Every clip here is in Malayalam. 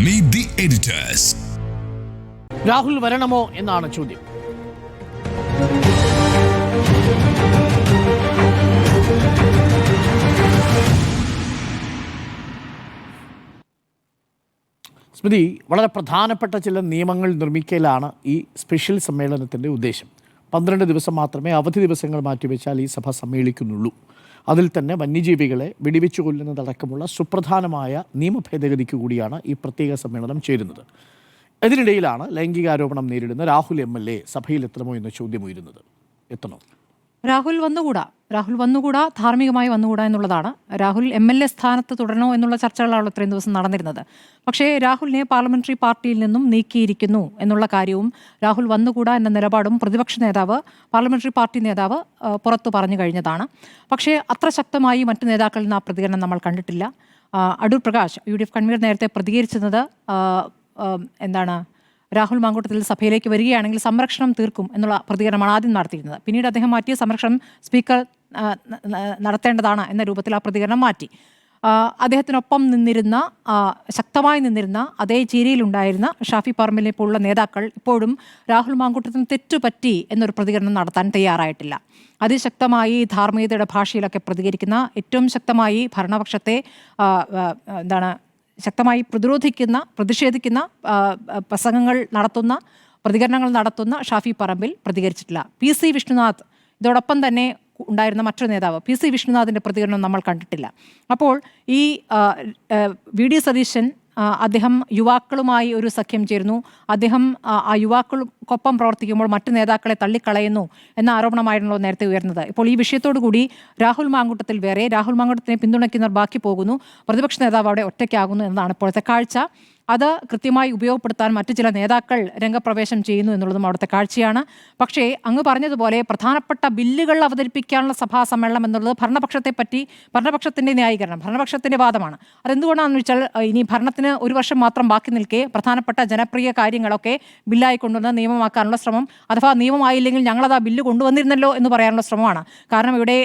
Meet the editors. രാഹുൽ വരണമോ എന്നാണ് ചോദ്യം. സ്മൃതി, വളരെ പ്രധാനപ്പെട്ട ചില നിയമങ്ങൾ നിർമ്മിക്കലാണ് ഈ സ്പെഷ്യൽ സമ്മേളനത്തിൻ്റെ ഉദ്ദേശം. 12 ദിവസം മാത്രമേ അവധി ദിവസങ്ങൾ മാറ്റിവെച്ചാൽ ഈ സഭ സമ്മേളിക്കുന്നുള്ളൂ. അതിൽ തന്നെ വന്യജീവികളെ വെടിവെച്ചു കൊല്ലുന്നതടക്കമുള്ള സുപ്രധാനമായ നിയമ ഭേദഗതിക്ക് കൂടിയാണ് ഈ പ്രത്യേക സമ്മേളനം ചേരുന്നത്. ഇതിനിടയിലാണ് ലൈംഗികാരോപണം നേരിടുന്ന രാഹുൽ MLA സഭയിലെത്തണമോ എന്ന ചോദ്യം ഉയരുന്നത്. എത്തണോ? രാഹുൽ വന്നുകൂടാ, ധാർമ്മികമായി വന്നുകൂടാ എന്നുള്ളതാണ്. രാഹുൽ MLA സ്ഥാനത്ത് തുടരണോ എന്നുള്ള ചർച്ചകളാണ് ഇത്രയും ദിവസം നടന്നിരുന്നത്. പക്ഷേ രാഹുലിനെ പാർലമെന്ററി പാർട്ടിയിൽ നിന്നും നീക്കിയിരിക്കുന്നു എന്നുള്ള കാര്യവും രാഹുൽ വന്നുകൂടാ എന്ന നിലപാടും പ്രതിപക്ഷ നേതാവ്, പാർലമെന്ററി പാർട്ടി നേതാവ് പുറത്തു പറഞ്ഞു കഴിഞ്ഞതാണ്. പക്ഷേ അത്ര ശക്തമായി മറ്റു നേതാക്കളിൽ നിന്ന് ആ പ്രതികരണം നമ്മൾ കണ്ടിട്ടില്ല. അടൂർ പ്രകാശ്, UDF കൺവീനർ, നേരത്തെ പ്രതികരിച്ചത് രാഹുൽ മാങ്കൂട്ടത്തിൽ സഭയിലേക്ക് വരികയാണെങ്കിൽ സംരക്ഷണം തീർക്കും എന്നുള്ള പ്രതികരണമാണ് ആദ്യം നടത്തിയിരുന്നത്. പിന്നീട് അദ്ദേഹം മാറ്റിയ സംരക്ഷണം സ്പീക്കർ നടത്തേണ്ടതാണ് എന്ന രൂപത്തിൽ ആ പ്രതികരണം മാറ്റി. അദ്ദേഹത്തിനൊപ്പം ശക്തമായി നിന്നിരുന്ന അതേ ചേരിയിലുണ്ടായിരുന്ന ഷാഫി പറമ്പിലിനെ പോലുള്ള നേതാക്കൾ ഇപ്പോഴും രാഹുൽ മാങ്കൂട്ടത്തിന് തെറ്റുപറ്റി എന്നൊരു പ്രതികരണം നടത്താൻ തയ്യാറായിട്ടില്ല. അതിശക്തമായി ധാർമ്മികതയുടെ ഭാഷയിലൊക്കെ പ്രതികരിക്കുന്ന, ഏറ്റവും ശക്തമായി ഭരണപക്ഷത്തെ ശക്തമായി പ്രതിഷേധിക്കുന്ന പ്രസംഗങ്ങൾ നടത്തുന്ന, പ്രതികരണങ്ങൾ നടത്തുന്ന ഷാഫി പറമ്പിൽ പ്രതികരിച്ചിട്ടില്ല. PC വിഷ്ണുനാഥ്, ഇതോടൊപ്പം തന്നെ ഉണ്ടായിരുന്ന മറ്റൊരു നേതാവ് PC വിഷ്ണുനാഥിൻ്റെ പ്രതികരണം നമ്മൾ കണ്ടിട്ടില്ല. അപ്പോൾ ഈ VD സതീശൻ, അദ്ദേഹം യുവാക്കളുമായി ഒരു സഖ്യം ചേരുന്നു, അദ്ദേഹം ആ യുവാക്കൾക്കൊപ്പം പ്രവർത്തിക്കുമ്പോൾ മറ്റു നേതാക്കളെ തള്ളിക്കളയുന്നു എന്ന ആരോപണമായിരുന്നല്ലോ നേരത്തെ ഉയർന്നത്. ഇപ്പോൾ ഈ വിഷയത്തോടു കൂടി രാഹുൽ മാങ്കൂട്ടത്തിൽ വേറെ, രാഹുൽ മാങ്കൂട്ടത്തിനെ പിന്തുണയ്ക്കുന്നവർ ബാക്കി പോകുന്നു, പ്രതിപക്ഷ നേതാവ് അവിടെ ഒറ്റയ്ക്കാകുന്നു എന്നതാണ് ഇപ്പോഴത്തെ കാഴ്ച. അത് കൃത്യമായി ഉപയോഗപ്പെടുത്താൻ മറ്റു ചില നേതാക്കൾ രംഗപ്രവേശം ചെയ്യുന്നു എന്നുള്ളതും അവിടുത്തെ കാഴ്ചയാണ്. പക്ഷേ അങ്ങ് പറഞ്ഞതുപോലെ പ്രധാനപ്പെട്ട ബില്ലുകൾ അവതരിപ്പിക്കാനുള്ള സഭാ സമ്മേളനം എന്നുള്ളത് ഭരണപക്ഷത്തിൻ്റെ ന്യായീകരണം, ഭരണപക്ഷത്തിൻ്റെ വാദമാണ്. അതെന്തുകൊണ്ടാണെന്ന് വെച്ചാൽ ഇനി ഭരണത്തിന് ഒരു വർഷം മാത്രം ബാക്കി നിൽക്കെ പ്രധാനപ്പെട്ട ജനപ്രിയ കാര്യങ്ങളൊക്കെ ബില്ലായി കൊണ്ടുവന്ന് നിയമമാക്കാനുള്ള ശ്രമം, അഥവാ നിയമമായില്ലെങ്കിൽ ഞങ്ങളത് ആ ബില്ല് കൊണ്ടുവന്നിരുന്നല്ലോ എന്ന് പറയാനുള്ള ശ്രമമാണ്. കാരണം ഇവിടെ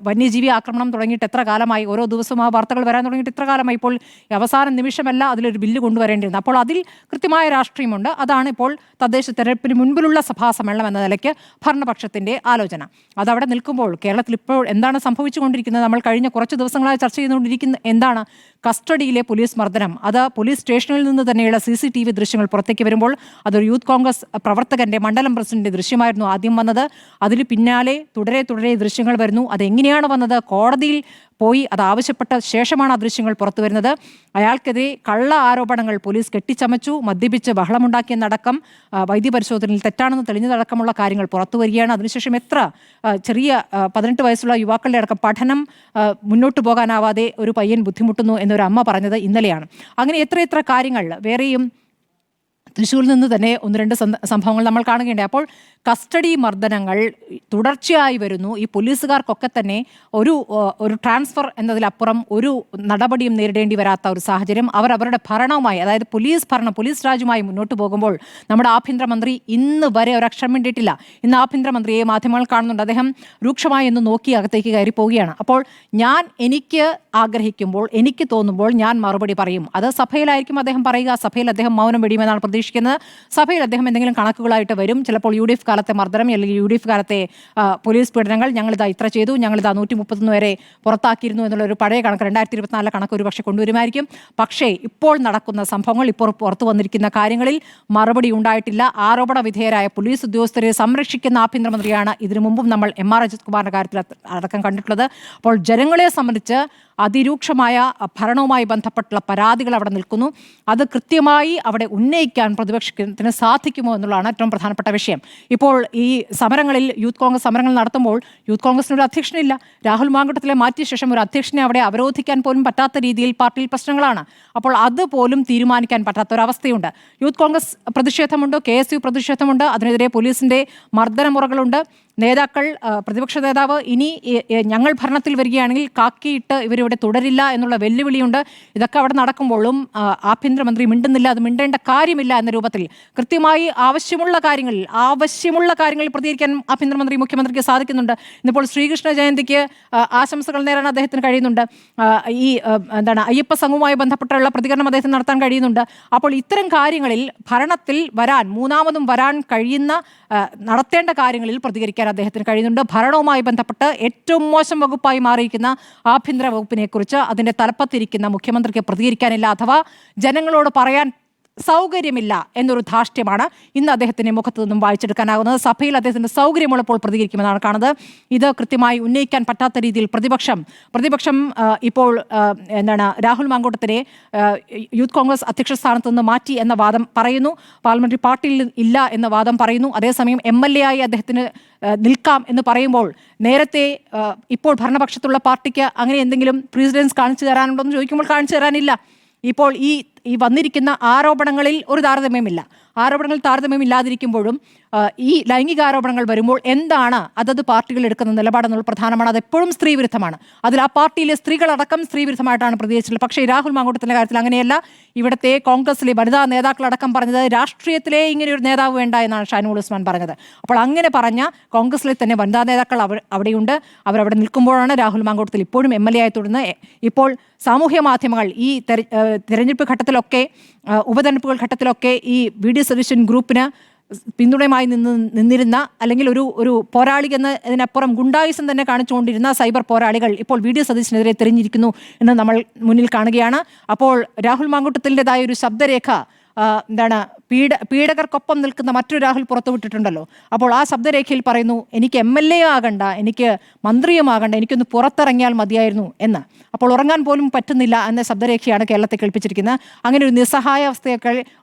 വന്യജീവി ആക്രമണം തുടങ്ങിയിട്ട് എത്ര കാലമായി, ഓരോ ദിവസവും ആ വാർത്തകൾ വരാൻ തുടങ്ങിയിട്ട് എത്ര കാലമായി. ഇപ്പോൾ അവസാന നിമിഷമല്ല അതിലൊരു ബില്ല് കൊണ്ടുവരേണ്ടിയിരുന്നത്. അപ്പോൾ അതിൽ കൃത്യമായ രാഷ്ട്രീയമുണ്ട്. അതാണ് ഇപ്പോൾ തദ്ദേശ തെരഞ്ഞെടുപ്പിന് മുൻപിലുള്ള സഭാ സമ്മേളനം എന്ന നിലയ്ക്ക് ഭരണപക്ഷത്തിൻ്റെ ആലോചന. അതവിടെ നിൽക്കുമ്പോൾ കേരളത്തിൽ ഇപ്പോൾ എന്താണ് സംഭവിച്ചുകൊണ്ടിരിക്കുന്നത്? നമ്മൾ കഴിഞ്ഞ കുറച്ച് ദിവസങ്ങളായി ചർച്ച ചെയ്തുകൊണ്ടിരിക്കുന്ന എന്താണ്? കസ്റ്റഡിയിലെ പോലീസ് മർദ്ദനം. അത് പോലീസ് സ്റ്റേഷനിൽ നിന്ന് തന്നെയുള്ള CCTV ദൃശ്യങ്ങൾ പുറത്തേക്ക് വരുമ്പോൾ അതൊരു യൂത്ത് കോൺഗ്രസ് പ്രവർത്തകന്റെ, മണ്ഡലം പ്രസിഡന്റിന്റെ ദൃശ്യമായിരുന്നു ആദ്യം വന്നത്. അതിന് പിന്നാലെ തുടരെ ദൃശ്യങ്ങൾ വരുന്നു. അതെങ്ങനെയാണ് വന്നത്? കോടതിയിൽ പോയി അത് ആവശ്യപ്പെട്ട ശേഷമാണ് ആ ദൃശ്യങ്ങൾ പുറത്തു വരുന്നത്. അയാൾക്കെതിരെ കള്ള ആരോപണങ്ങൾ പോലീസ് കെട്ടിച്ചമച്ചു, മദ്യപിച്ച് ബഹളമുണ്ടാക്കിയെന്നടക്കം വൈദ്യപരിശോധനയിൽ തെറ്റാണെന്ന് തെളിഞ്ഞതടക്കമുള്ള കാര്യങ്ങൾ പുറത്തു വരികയാണ്. അതിനുശേഷം എത്ര ചെറിയ 18 വയസ്സുള്ള യുവാക്കളുടെ അടക്കം പഠനം മുന്നോട്ട് പോകാനാവാതെ ഒരു പയ്യൻ ബുദ്ധിമുട്ടുന്നു എന്നൊരു അമ്മ പറഞ്ഞത് ഇന്നലെയാണ്. അങ്ങനെ എത്ര കാര്യങ്ങൾ വേറെയും തൃശ്ശൂരിൽ നിന്ന് തന്നെ 1-2 സംഭവങ്ങൾ നമ്മൾ കാണുകയുണ്ടായി. അപ്പോൾ കസ്റ്റഡി മർദ്ദനങ്ങൾ തുടർച്ചയായി വരുന്നു. ഈ പോലീസുകാർക്കൊക്കെ തന്നെ ഒരു ട്രാൻസ്ഫർ എന്നതിലപ്പുറം ഒരു നടപടിയും നേരിടേണ്ടി വരാത്ത ഒരു സാഹചര്യം. അവരുടെ ഭരണവുമായി, അതായത് പോലീസ് രാജുമായി മുന്നോട്ട് പോകുമ്പോൾ നമ്മുടെ ആഭ്യന്തരമന്ത്രി ഇന്ന് വരെ ഒരക്ഷരം മിണ്ടിയിട്ടില്ല. ഇന്ന് ആഭ്യന്തരമന്ത്രിയെ മാധ്യമങ്ങൾ കാണുന്നുണ്ട്. അദ്ദേഹം രൂക്ഷമായി ഒന്ന് നോക്കി അകത്തേക്ക് കയറി പോവുകയാണ്. അപ്പോൾ എനിക്ക് ആഗ്രഹിക്കുമ്പോൾ, എനിക്ക് തോന്നുമ്പോൾ ഞാൻ മറുപടി പറയും. അത് സഭയിലായിരിക്കും അദ്ദേഹം പറയുക. സഭയിൽ അദ്ദേഹം മൗനം വെടിയുമെന്നാണ് പ്രതീക്ഷിക്കുന്നത്. സഭയിൽ അദ്ദേഹം എന്തെങ്കിലും കണക്കുകളായിട്ട് വരും. ചിലപ്പോൾ UDF കാലത്തെ മർദ്ദനം, അല്ലെങ്കിൽ UDF കാലത്തെ പോലീസ് പീഡനങ്ങൾ, ഞങ്ങളിതാ ഇത്ര ചെയ്തു, ഞങ്ങളിതാ 131 വരെ പുറത്താക്കിയിരുന്നു എന്നുള്ളൊരു പഴയ കണക്ക്, 2024 കണക്ക് ഒരു പക്ഷേ കൊണ്ടുവരുമായിരിക്കും. പക്ഷേ ഇപ്പോൾ നടക്കുന്ന സംഭവങ്ങൾ, ഇപ്പോൾ പുറത്തു വന്നിരിക്കുന്ന കാര്യങ്ങളിൽ മറുപടി ഉണ്ടായിട്ടില്ല. ആരോപണ വിധേയരായ പോലീസ് ഉദ്യോഗസ്ഥരെ സംരക്ഷിക്കുന്ന ആഭ്യന്തരമന്ത്രിയാണ് ഇതിനു മുമ്പും നമ്മൾ MR അജിത് കുമാറിന്റെ കാര്യത്തിൽ അടക്കം കണ്ടിട്ടുള്ളത്. അപ്പോൾ ജനങ്ങളെ സംബന്ധിച്ച് അതിരൂക്ഷമായ ഭരണവുമായി ബന്ധപ്പെട്ടുള്ള പരാതികൾ അവിടെ നിൽക്കുന്നു. അത് കൃത്യമായി അവിടെ ഉന്നയിക്കാൻ പ്രതിപക്ഷത്തിന് സാധിക്കുമോ എന്നുള്ളതാണ് ഏറ്റവും പ്രധാനപ്പെട്ട വിഷയം. ഇപ്പോൾ ഈ സമരങ്ങളിൽ, യൂത്ത് കോൺഗ്രസ് സമരങ്ങൾ നടത്തുമ്പോൾ യൂത്ത് കോൺഗ്രസിനൊരു അധ്യക്ഷനില്ല. രാഹുൽ മാങ്കൂട്ടത്തിലെ മാറ്റിയ ശേഷം ഒരു അധ്യക്ഷനെ അവിടെ അവരോധിക്കാൻ പോലും പറ്റാത്ത രീതിയിൽ പാർട്ടിയിൽ പ്രശ്നങ്ങളാണ്. അപ്പോൾ അതുപോലും തീരുമാനിക്കാൻ പറ്റാത്തൊരവസ്ഥയുണ്ട്. യൂത്ത് കോൺഗ്രസ് പ്രതിഷേധമുണ്ട്, KSU പ്രതിഷേധമുണ്ട്, അതിനെതിരെ പോലീസിൻ്റെ മർദ്ദനമുറകളുണ്ട്. നേതാക്കൾ പ്രതിപക്ഷ നേതാവ് ഇനി ഞങ്ങൾ ഭരണത്തിൽ വരികയാണെങ്കിൽ കാക്കിയിട്ട് ഇവരിവിടെ തുടരില്ല എന്നുള്ള വെല്ലുവിളിയുണ്ട്. ഇതൊക്കെ അവിടെ നടക്കുമ്പോഴും ആഭ്യന്തരമന്ത്രി മിണ്ടുന്നില്ല, അത് മിണ്ടേണ്ട കാര്യമില്ല എന്ന രൂപത്തിൽ കൃത്യമായി ആവശ്യമുള്ള കാര്യങ്ങളിൽ പ്രതികരിക്കാൻ ആഭ്യന്തരമന്ത്രി മുഖ്യമന്ത്രിക്ക് സാധിക്കുന്നുണ്ട്. ഇന്നിപ്പോൾ ശ്രീകൃഷ്ണ ജയന്തിക്ക് ആശംസകൾ നേരാൻ അദ്ദേഹത്തിന് കഴിയുന്നുണ്ട്. ഈ അയ്യപ്പ സംഘവുമായി ബന്ധപ്പെട്ടുള്ള പ്രതികരണം അദ്ദേഹത്തിന് നടത്താൻ കഴിയുന്നുണ്ട്. അപ്പോൾ ഇത്തരം കാര്യങ്ങളിൽ ഭരണത്തിൽ മൂന്നാമതും വരാൻ കഴിയുന്ന നടത്തേണ്ട കാര്യങ്ങളിൽ പ്രതികരിക്കാൻ അദ്ദേഹത്തിന് കഴിയുന്നുണ്ട്. ഭരണവുമായി ബന്ധപ്പെട്ട് ഏറ്റവും മോശം വകുപ്പായി മാറിയിരിക്കുന്ന ആഭ്യന്തര വകുപ്പിനെ കുറിച്ച് അതിന്റെ തലപ്പത്തിരിക്കുന്ന മുഖ്യമന്ത്രിക്ക് പ്രതികരിക്കാനില്ല, അഥവാ ജനങ്ങളോട് പറയാൻ സൗകര്യമില്ല എന്നൊരു ധാർഷ്ട്യമാണ് ഇന്ന് അദ്ദേഹത്തിന്റെ മുഖത്തു നിന്നും വായിച്ചെടുക്കാനാകുന്നത്. സഭയിൽ അദ്ദേഹത്തിന്റെ സൗകര്യമുള്ളപ്പോൾ പ്രതികരിക്കുമെന്നാണ് കാണുന്നത്. ഇത് കൃത്യമായി ഉന്നയിക്കാൻ പറ്റാത്ത രീതിയിൽ പ്രതിപക്ഷം ഇപ്പോൾ രാഹുൽ മാങ്കൂട്ടത്തിനെ യൂത്ത് കോൺഗ്രസ് അധ്യക്ഷ സ്ഥാനത്ത് നിന്ന് മാറ്റി എന്ന വാദം പറയുന്നു. പാർലമെന്ററി പാർട്ടിയിൽ ഇല്ല എന്ന വാദം പറയുന്നു. അതേസമയം MLA ആയി അദ്ദേഹത്തിന് നിൽക്കാം എന്ന് പറയുമ്പോൾ നേരത്തെ ഇപ്പോൾ ഭരണപക്ഷത്തുള്ള പാർട്ടിക്ക് അങ്ങനെ എന്തെങ്കിലും പ്രീസിഡൻസ് കാണിച്ചു തരാനുണ്ടോ എന്ന് ചോദിക്കുമ്പോൾ കാണിച്ചു തരാനില്ല. ഇപ്പോൾ ഈ വന്നിരിക്കുന്ന ആരോപണങ്ങളിൽ ഒരു താരതമ്യമില്ല. ആരോപണങ്ങൾ താരതമ്യമില്ലാതിരിക്കുമ്പോഴും ഈ ലൈംഗിക ആരോപണങ്ങൾ വരുമ്പോൾ എന്താണ് അതത് പാർട്ടികൾ എടുക്കുന്ന നിലപാടെന്നുള്ള പ്രധാനമാണ്. അതെപ്പോഴും സ്ത്രീവിരുദ്ധമാണ്. അതിൽ ആ പാർട്ടിയിലെ സ്ത്രീകളടക്കം സ്ത്രീവിരുദ്ധമായിട്ടാണ് പ്രതികരിച്ചത്. പക്ഷേ രാഹുൽ മാങ്കൂട്ടത്തിൻ്റെ കാര്യത്തിൽ അങ്ങനെയല്ല. ഇവിടുത്തെ കോൺഗ്രസിലെ വനിതാ നേതാക്കളടക്കം പറഞ്ഞത് രാഷ്ട്രീയത്തിലെ ഇങ്ങനെയൊരു നേതാവ് വേണ്ട എന്നാണ് ഷാനിമോൾ ഉസ്മാൻ പറഞ്ഞത്. അപ്പോൾ അങ്ങനെ പറഞ്ഞ കോൺഗ്രസിലെ തന്നെ വനിതാ നേതാക്കൾ അവിടെയുണ്ട്. അവരവിടെ നിൽക്കുമ്പോഴാണ് രാഹുൽ മാങ്കൂട്ടത്തിൽ ഇപ്പോഴും MLA ആയി തുടരുന്നത്. ഇപ്പോൾ സാമൂഹ്യ മാധ്യമങ്ങൾ ഈ തെരഞ്ഞെടുപ്പ് ഘട്ടത്തിലൊക്കെ ഉപതെരഞ്ഞെടുപ്പുകൾ ഘട്ടത്തിലൊക്കെ ഈ VD സതീശൻ ഗ്രൂപ്പിന് പിന്തുണയുമായി നിന്നിരുന്ന അല്ലെങ്കിൽ ഒരു പോരാളി എന്നതിനപ്പുറം ഗുണ്ടായുസം തന്നെ കാണിച്ചുകൊണ്ടിരുന്ന സൈബർ പോരാളികൾ ഇപ്പോൾ VD സതീശനെതിരെ തിരിഞ്ഞിരിക്കുന്നു എന്ന് നമ്മൾ മുന്നിൽ കാണുകയാണ്. അപ്പോൾ രാഹുൽ മാങ്കൂട്ടത്തിൻ്റെതായ ഒരു ശബ്ദരേഖ പീഡകർക്കൊപ്പം നിൽക്കുന്ന മറ്റൊരു രാഹുൽ പുറത്തുവിട്ടിട്ടുണ്ടല്ലോ. അപ്പോൾ ആ ശബ്ദരേഖയിൽ പറയുന്നു, എനിക്ക് MLA ആകണ്ട, എനിക്ക് മന്ത്രിയുമാകണ്ട, എനിക്കൊന്ന് പുറത്തിറങ്ങിയാൽ മതിയായിരുന്നു എന്ന്. അപ്പോൾ ഉറങ്ങാൻ പോലും പറ്റുന്നില്ല എന്ന ശബ്ദരേഖയാണ് കേരളത്തെ കേൾപ്പിച്ചിരിക്കുന്നത്. അങ്ങനെ ഒരു നിസ്സഹായാവസ്ഥയൊക്കെ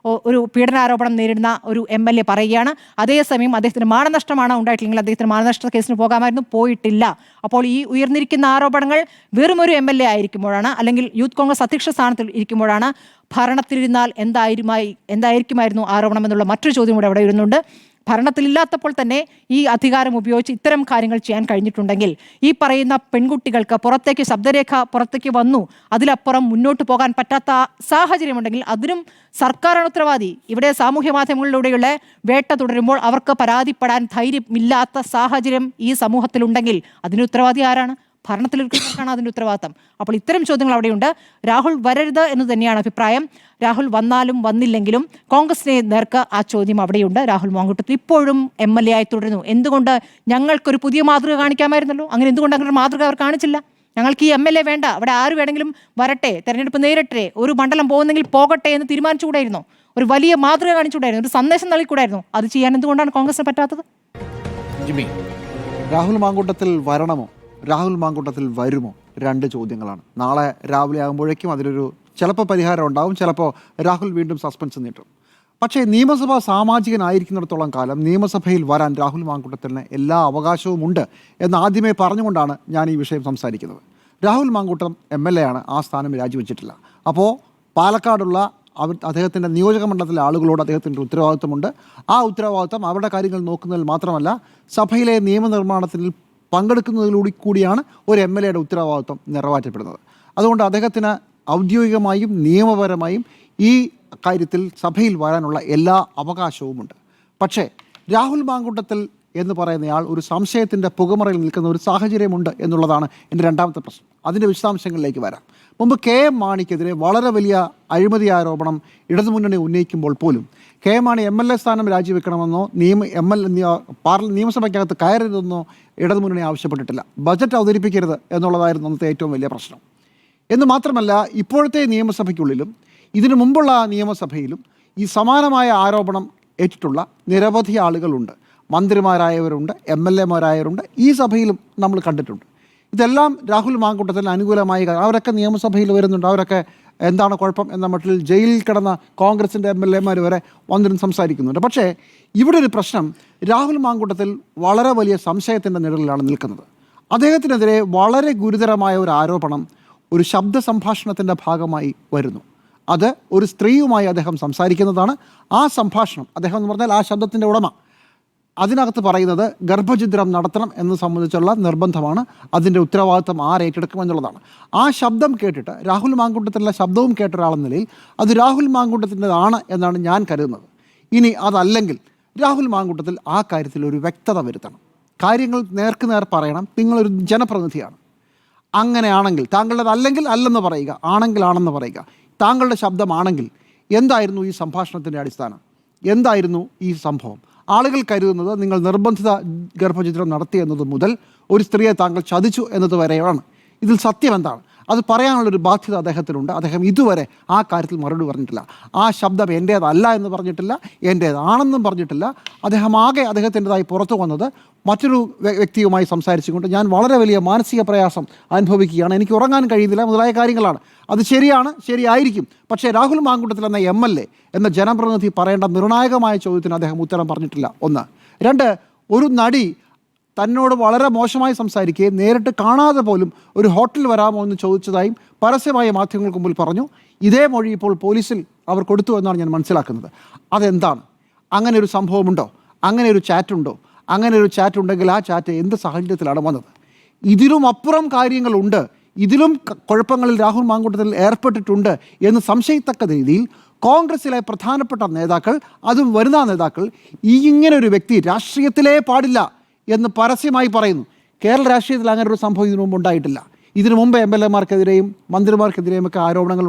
ഒരു പീഡനാരോപണം നേരിടുന്ന ഒരു MLA പറയുകയാണ്. അതേസമയം അദ്ദേഹത്തിന് മാനനഷ്ടമാണ് ഉണ്ടായിട്ടില്ലെങ്കിൽ അദ്ദേഹത്തിന് മാനനഷ്ട കേസിന് പോകാമായിരുന്നു, പോയിട്ടില്ല. അപ്പോൾ ഈ ഉയർന്നിരിക്കുന്ന ആരോപണങ്ങൾ വെറും ഒരു MLA ആയിരിക്കുമ്പോഴാണ്, അല്ലെങ്കിൽ യൂത്ത് കോൺഗ്രസ് അധ്യക്ഷ സ്ഥാനത്തിൽ ഇരിക്കുമ്പോഴാണ് ഭരണത്തിലിരുന്നാൽ എന്തായിരിക്കുമായിരുന്നു ആരോപണം എന്നുള്ള മറ്റൊരു ചോദ്യം കൂടെ അവിടെ വരുന്നുണ്ട്. ഭരണത്തിലില്ലാത്തപ്പോൾ തന്നെ ഈ അധികാരം ഉപയോഗിച്ച് ഇത്തരം കാര്യങ്ങൾ ചെയ്യാൻ കഴിഞ്ഞിട്ടുണ്ടെങ്കിൽ ഈ പറയുന്ന പെൺകുട്ടികൾക്ക് പുറത്തേക്ക് ശബ്ദരേഖ പുറത്തേക്ക് വന്നു, അതിലപ്പുറം മുന്നോട്ട് പോകാൻ പറ്റാത്ത സാഹചര്യമുണ്ടെങ്കിൽ അതിനും സർക്കാരാണ് ഉത്തരവാദി. ഇവിടെ സാമൂഹ്യ മാധ്യമങ്ങളിലൂടെയുള്ള വേട്ട തുടരുമ്പോൾ അവർക്ക് പരാതിപ്പെടാൻ ധൈര്യമില്ലാത്ത സാഹചര്യം ഈ സമൂഹത്തിലുണ്ടെങ്കിൽ അതിന് ഉത്തരവാദി ആരാണ്? ഭരണത്തിലിരിക്കുന്നവർക്കാണ് അതിൻ്റെ ഉത്തരവാദിത്തം. അപ്പോൾ ഇത്തരം ചോദ്യങ്ങൾ അവിടെയുണ്ട്. രാഹുൽ വരരുത് എന്ന് തന്നെയാണ് അഭിപ്രായം. രാഹുൽ വന്നാലും വന്നില്ലെങ്കിലും കോൺഗ്രസിനെ നേർക്ക് ആ ചോദ്യം അവിടെയുണ്ട്. രാഹുൽ മാങ്കൂട്ടത്തിൽ ഇപ്പോഴും MLA ആയി തുടരുന്നു. എന്തുകൊണ്ട് ഞങ്ങൾക്കൊരു പുതിയ മാതൃക കാണിക്കാമായിരുന്നല്ലോ? എന്തുകൊണ്ട് അങ്ങനെ ഒരു മാതൃക അവർ കാണിച്ചില്ല? ഞങ്ങൾക്ക് ഈ MLA വേണ്ട, അവിടെ ആര് വേണമെങ്കിലും വരട്ടെ, തെരഞ്ഞെടുപ്പ് നേരിട്ടെ, ഒരു മണ്ഡലം പോകുന്നെങ്കിൽ പോകട്ടെ എന്ന് തീരുമാനിച്ചുകൂടായിരുന്നോ? ഒരു വലിയ മാതൃക കാണിച്ചുകൂടായിരുന്നു, ഒരു സന്ദേശം നൽകിക്കൂടായിരുന്നു? അത് ചെയ്യാൻ എന്തുകൊണ്ടാണ് കോൺഗ്രസിന് പറ്റാത്തത്? രാഹുൽ മാങ്കൂട്ടത്തിൽ വരണമോ, രാഹുൽ മാങ്കൂട്ടത്തിൽ വരുമോ? രണ്ട് ചോദ്യങ്ങളാണ്. നാളെ രാവിലെ ആകുമ്പോഴേക്കും അതിലൊരു ചിലപ്പോൾ പരിഹാരം ഉണ്ടാവും, ചിലപ്പോൾ രാഹുൽ വീണ്ടും സസ്പെൻസ് നീട്ടും. പക്ഷേ നിയമസഭാ സാമാജികനായിരിക്കുന്നിടത്തോളം കാലം നിയമസഭയിൽ വരാൻ രാഹുൽ മാങ്കൂട്ടത്തിന് എല്ലാ അവകാശവും ഉണ്ട് എന്ന് ആദ്യമേ പറഞ്ഞുകൊണ്ടാണ് ഞാൻ ഈ വിഷയം സംസാരിക്കുന്നത്. രാഹുൽ മാങ്കൂട്ടം MLA ആണ്, ആ സ്ഥാനം രാജിവെച്ചിട്ടില്ല. അപ്പോൾ പാലക്കാടുള്ള അദ്ദേഹത്തിൻ്റെ നിയോജക മണ്ഡലത്തിലെ ആളുകളോട് അദ്ദേഹത്തിൻ്റെ ഉത്തരവാദിത്വമുണ്ട്. ആ ഉത്തരവാദിത്വം അവരുടെ കാര്യങ്ങൾ നോക്കുന്നതിൽ മാത്രമല്ല, സഭയിലെ നിയമനിർമ്മാണത്തിൽ പങ്കെടുക്കുന്നതിലൂടെ കൂടിയാണ് ഒരു MLAയുടെ ഉത്തരവാദിത്വം നിറവേറ്റപ്പെടുന്നത്. അതുകൊണ്ട് അദ്ദേഹത്തിന് ഔദ്യോഗികമായും നിയമപരമായും ഈ കാര്യത്തിൽ സഭയിൽ വരാനുള്ള എല്ലാ അവകാശവുമുണ്ട്. പക്ഷേ രാഹുൽ മാങ്കൂട്ടത്തിൽ എന്ന് പറയുന്നയാൾ ഒരു സംശയത്തിൻ്റെ പുകമറയിൽ നിൽക്കുന്ന ഒരു സാഹചര്യമുണ്ട് എന്നുള്ളതാണ് എൻ്റെ രണ്ടാമത്തെ പ്രശ്നം. അതിൻ്റെ വിശദാംശങ്ങളിലേക്ക് വരാം. മുമ്പ് KM മാണിക്കെതിരെ വളരെ വലിയ അഴിമതി ആരോപണം ഇടതുമുന്നണി ഉന്നയിക്കുമ്പോൾ പോലും KM മാണി MLA സ്ഥാനം രാജിവെക്കണമെന്നോ നിയമസഭയ്ക്കകത്ത് കയറരുതെന്നോ ഇടതുമുന്നണി ആവശ്യപ്പെട്ടിട്ടില്ല. ബജറ്റ് അവതരിപ്പിക്കരുത് എന്നുള്ളതായിരുന്നു അന്നത്തെ ഏറ്റവും വലിയ പ്രശ്നം. എന്ന് മാത്രമല്ല, ഇപ്പോഴത്തെ നിയമസഭയ്ക്കുള്ളിലും ഇതിനു മുമ്പുള്ള നിയമസഭയിലും ഈ സമാനമായ ആരോപണം ഏറ്റിട്ടുള്ള നിരവധി ആളുകളുണ്ട്. മന്ത്രിമാരായവരുണ്ട്, MLA മാരായവരുണ്ട്, ഈ സഭയിലും നമ്മൾ കണ്ടിട്ടുണ്ട്. ഇതെല്ലാം രാഹുൽ മാങ്കൂട്ടത്തിന് അനുകൂലമായി അവരൊക്കെ നിയമസഭയിൽ വരുന്നുണ്ട്. അവരൊക്കെ എന്താണ് കുഴപ്പം എന്ന മട്ടിൽ ജയിലിൽ കിടന്ന കോൺഗ്രസിൻ്റെ MLA മാർ വരെ വന്നിരുന്ന് സംസാരിക്കുന്നുണ്ട്. പക്ഷേ ഇവിടെ ഒരു പ്രശ്നം, രാഹുൽ മാങ്കൂട്ടത്തിൽ വളരെ വലിയ സംശയത്തിൻ്റെ നിഴലിലാണ് നിൽക്കുന്നത്. അദ്ദേഹത്തിനെതിരെ വളരെ ഗുരുതരമായ ഒരു ആരോപണം ഒരു ശബ്ദ സംഭാഷണത്തിൻ്റെ ഭാഗമായി വരുന്നു. അത് ഒരു സ്ത്രീയുമായി അദ്ദേഹം സംസാരിക്കുന്നതാണ്. ആ സംഭാഷണം, അദ്ദേഹം എന്ന് പറഞ്ഞാൽ ആ ശബ്ദത്തിൻ്റെ ഉടമ, അതിനകത്ത് പറയുന്നത് ഗർഭഛിദ്രം നടത്തണം എന്ന് സംബന്ധിച്ചുള്ള നിർബന്ധമാണ്. അതിൻ്റെ ഉത്തരവാദിത്വം ആരേറ്റെടുക്കുമെന്നുള്ളതാണ്. ആ ശബ്ദം കേട്ടിട്ട് രാഹുൽ മാങ്കൂട്ടത്തിലുള്ള ശബ്ദവും കേട്ട ഒരാളെന്ന നിലയിൽ അത് രാഹുൽ മാങ്കൂട്ടത്തിൻ്റെതാണ് എന്നാണ് ഞാൻ കരുതുന്നത്. ഇനി അതല്ലെങ്കിൽ രാഹുൽ മാങ്കൂട്ടത്തിൽ ആ കാര്യത്തിൽ ഒരു വ്യക്തത വരുത്തണം. കാര്യങ്ങൾ നേർക്കുനേർ പറയണം. നിങ്ങളൊരു ജനപ്രതിനിധിയാണ്. അങ്ങനെയാണെങ്കിൽ താങ്കളുടേത് അല്ലെങ്കിൽ അല്ലെന്ന് പറയുക, ആണെങ്കിൽ ആണെന്ന് പറയുക. താങ്കളുടെ ശബ്ദമാണെങ്കിൽ എന്തായിരുന്നു ഈ സംഭാഷണത്തിൻ്റെ അടിസ്ഥാനം? എന്തായിരുന്നു ഈ സംഭവം? ആളുകൾ കരുതുന്നത് നിങ്ങൾ നിർബന്ധിത ഗർഭഛിദ്രം നടത്തി എന്നത് മുതൽ ഒരു സ്ത്രീയെ താങ്കൾ ചതിച്ചു എന്നത് വരെയാണ്. ഇതിൽ സത്യം എന്താണ്? അത് പറയാനുള്ളൊരു ബാധ്യത അദ്ദേഹത്തിനുണ്ട്. അദ്ദേഹം ഇതുവരെ ആ കാര്യത്തിൽ മറുപടി പറഞ്ഞിട്ടില്ല. ആ ശബ്ദം എൻ്റേതല്ല എന്ന് പറഞ്ഞിട്ടില്ല, എൻ്റേതാണെന്നും പറഞ്ഞിട്ടില്ല. അദ്ദേഹത്തിൻ്റെതായി പുറത്തു വന്നത് മറ്റൊരു വ്യക്തിയുമായി സംസാരിച്ചുകൊണ്ട് ഞാൻ വളരെ വലിയ മാനസിക പ്രയാസം അനുഭവിക്കുകയാണ്, എനിക്ക് ഉറങ്ങാൻ കഴിയുന്നില്ല മുതലായ കാര്യങ്ങളാണ്. അത് ശരിയാണ്, ശരിയായിരിക്കും. പക്ഷേ രാഹുൽ മാങ്കൂട്ടത്തിൽ എന്ന MLA എന്ന ജനപ്രതിനിധി പറയേണ്ട നിർണായകമായ ചോദ്യത്തിന് അദ്ദേഹം ഉത്തരം പറഞ്ഞിട്ടില്ല. 1. 2, ഒരു നടി തന്നോട് വളരെ മോശമായി സംസാരിക്കുകയും നേരിട്ട് കാണാതെ പോലും ഒരു ഹോട്ടലിൽ വരാമോ എന്ന് ചോദിച്ചതായും പരസ്യമായ മാധ്യമങ്ങൾക്ക് മുമ്പിൽ പറഞ്ഞു. ഇതേ മൊഴി ഇപ്പോൾ പോലീസിൽ അവർ കൊടുത്തു എന്നാണ് ഞാൻ മനസ്സിലാക്കുന്നത്. അതെന്താണ്? അങ്ങനെ ഒരു സംഭവമുണ്ടോ? അങ്ങനെ ഒരു ചാറ്റുണ്ടോ? അങ്ങനെ ഒരു ചാറ്റ് ഉണ്ടെങ്കിൽ ആ ചാറ്റ് എന്ത് സാഹചര്യത്തിലാണ് വന്നത്? ഇതിലും അപ്പുറം കാര്യങ്ങളുണ്ട്. ഇതിലും കുഴപ്പങ്ങളിൽ രാഹുൽ മാങ്കൂട്ടത്തിൽ ഏർപ്പെട്ടിട്ടുണ്ട് എന്ന് സംശയിത്തക്ക രീതിയിൽ കോൺഗ്രസിലെ പ്രധാനപ്പെട്ട നേതാക്കൾ, അതും വനിതാ നേതാക്കൾ, ഇങ്ങനെ ഒരു വ്യക്തി രാഷ്ട്രീയത്തിലേ പാടില്ല എന്ന് പരസ്യമായി പറയുന്നു. കേരള രാഷ്ട്രീയത്തിൽ അങ്ങനെ ഒരു സംഭവം ഇതിനു മുമ്പ് ഉണ്ടായിട്ടില്ല. ഇതിനു മുമ്പ് MLA-മാർക്കെതിരെയും മന്ത്രിമാർക്കെതിരെയും ഒക്കെ ആരോപണങ്ങൾ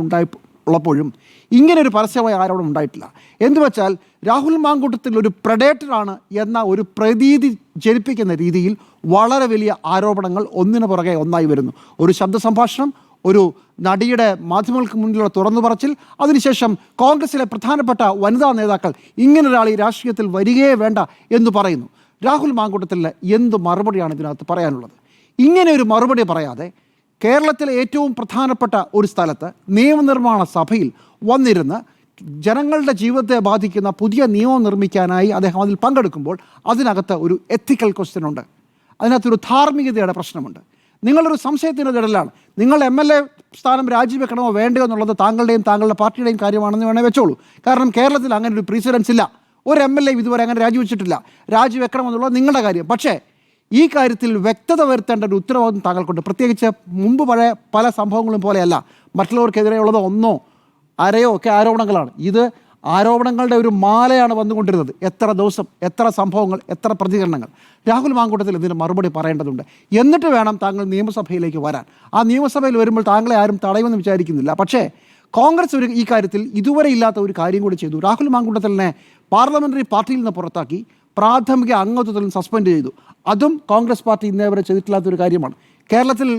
ഉള്ളപ്പോഴും ഇങ്ങനെ ഒരു പരസ്യമായ ആരോപണം ഉണ്ടായിട്ടില്ല. എന്തുവെച്ചാൽ രാഹുൽ മാങ്കൂട്ടത്തിൽ ഒരു പ്രഡേറ്ററാണ് എന്ന ഒരു പ്രതീതി ജനിപ്പിക്കുന്ന രീതിയിൽ വളരെ വലിയ ആരോപണങ്ങൾ ഒന്നിനു പുറകെ ഒന്നായി വരുന്നു. ഒരു ശബ്ദ സംഭാഷണം, ഒരു നടിയുടെ മാധ്യമങ്ങൾക്ക് മുന്നിലുള്ള തുറന്നു പറച്ചിൽ, അതിനുശേഷം കോൺഗ്രസിലെ പ്രധാനപ്പെട്ട വനിതാ നേതാക്കൾ ഇങ്ങനൊരാൾ ഈ രാഷ്ട്രീയത്തിൽ വരികയേ വേണ്ട എന്ന് പറയുന്നു. രാഹുൽ മാങ്കൂട്ടത്തിൽ എന്ത് മറുപടിയാണ് ഇതിനകത്ത് പറയാനുള്ളത്? ഇങ്ങനെ ഒരു മറുപടി പറയാതെ കേരളത്തിലെ ഏറ്റവും പ്രധാനപ്പെട്ട ഒരു സ്ഥലത്ത് നിയമനിർമ്മാണ സഭയിൽ വന്നിരുന്ന് ജനങ്ങളുടെ ജീവിതത്തെ ബാധിക്കുന്ന പുതിയ നിയമം നിർമ്മിക്കാനായി അദ്ദേഹം അതിൽ പങ്കെടുക്കുമ്പോൾ അതിനകത്ത് ഒരു എത്തിക്കൽ ക്വസ്റ്റ്യൻ ഉണ്ട്. അതിനകത്തൊരു ധാർമ്മികതയുടെ പ്രശ്നമുണ്ട്. നിങ്ങളൊരു സംശയത്തിൻ്റെ ഇടയിലാണ്. നിങ്ങൾ MLA സ്ഥാനം രാജിവെക്കണമോ വേണ്ടയോ എന്നുള്ളത് താങ്കളുടെയും താങ്കളുടെ പാർട്ടിയുടെയും കാര്യമാണെന്ന് വേണേൽ വെച്ചോളൂ. കാരണം കേരളത്തിൽ അങ്ങനെ ഒരു പ്രീസിഡൻസ് ഇല്ല. ഒരു MLA ഇതുവരെ അങ്ങനെ രാജിവെച്ചിട്ടില്ല. രാജിവെക്കണമെന്നുള്ളത് നിങ്ങളുടെ കാര്യം. പക്ഷേ ഈ കാര്യത്തിൽ വ്യക്തത വരുത്തേണ്ട ഒരു ഉത്തരവാദിത്വം താങ്കൾക്കുണ്ട്. പ്രത്യേകിച്ച് മുമ്പ് പല സംഭവങ്ങളും പോലെയല്ല മറ്റുള്ളവർക്കെതിരെയുള്ളത് 1 or 2 ഒക്കെ ആരോപണങ്ങളാണ്. ഇത് ആരോപണങ്ങളുടെ ഒരു മാലയാണ് വന്നുകൊണ്ടിരുന്നത്. എത്ര ദിവസം, എത്ര സംഭവങ്ങൾ, എത്ര പ്രതികരണങ്ങൾ. രാഹുൽ മാങ്കൂട്ടത്തിൽ ഇതിന് മറുപടി പറയേണ്ടതുണ്ട്. എന്നിട്ട് വേണം താങ്കൾ നിയമസഭയിലേക്ക് വരാൻ. ആ നിയമസഭയിൽ വരുമ്പോൾ താങ്കളെ ആരും തടയുമെന്ന് വിചാരിക്കുന്നില്ല. പക്ഷേ കോൺഗ്രസ് ഈ കാര്യത്തിൽ ഇതുവരെ ഇല്ലാത്ത ഒരു കാര്യം കൂടി ചെയ്തു. രാഹുൽ മാങ്കൂട്ടത്തിലിനെ പാർലമെൻ്ററി പാർട്ടിയിൽ നിന്ന് പുറത്താക്കി പ്രാഥമിക അംഗത്വത്തിൽ സസ്പെൻഡ് ചെയ്തു. അതും കോൺഗ്രസ് പാർട്ടി ഇന്നേ വരെ ചെയ്തിട്ടില്ലാത്തൊരു കാര്യമാണ്. കേരളത്തിൽ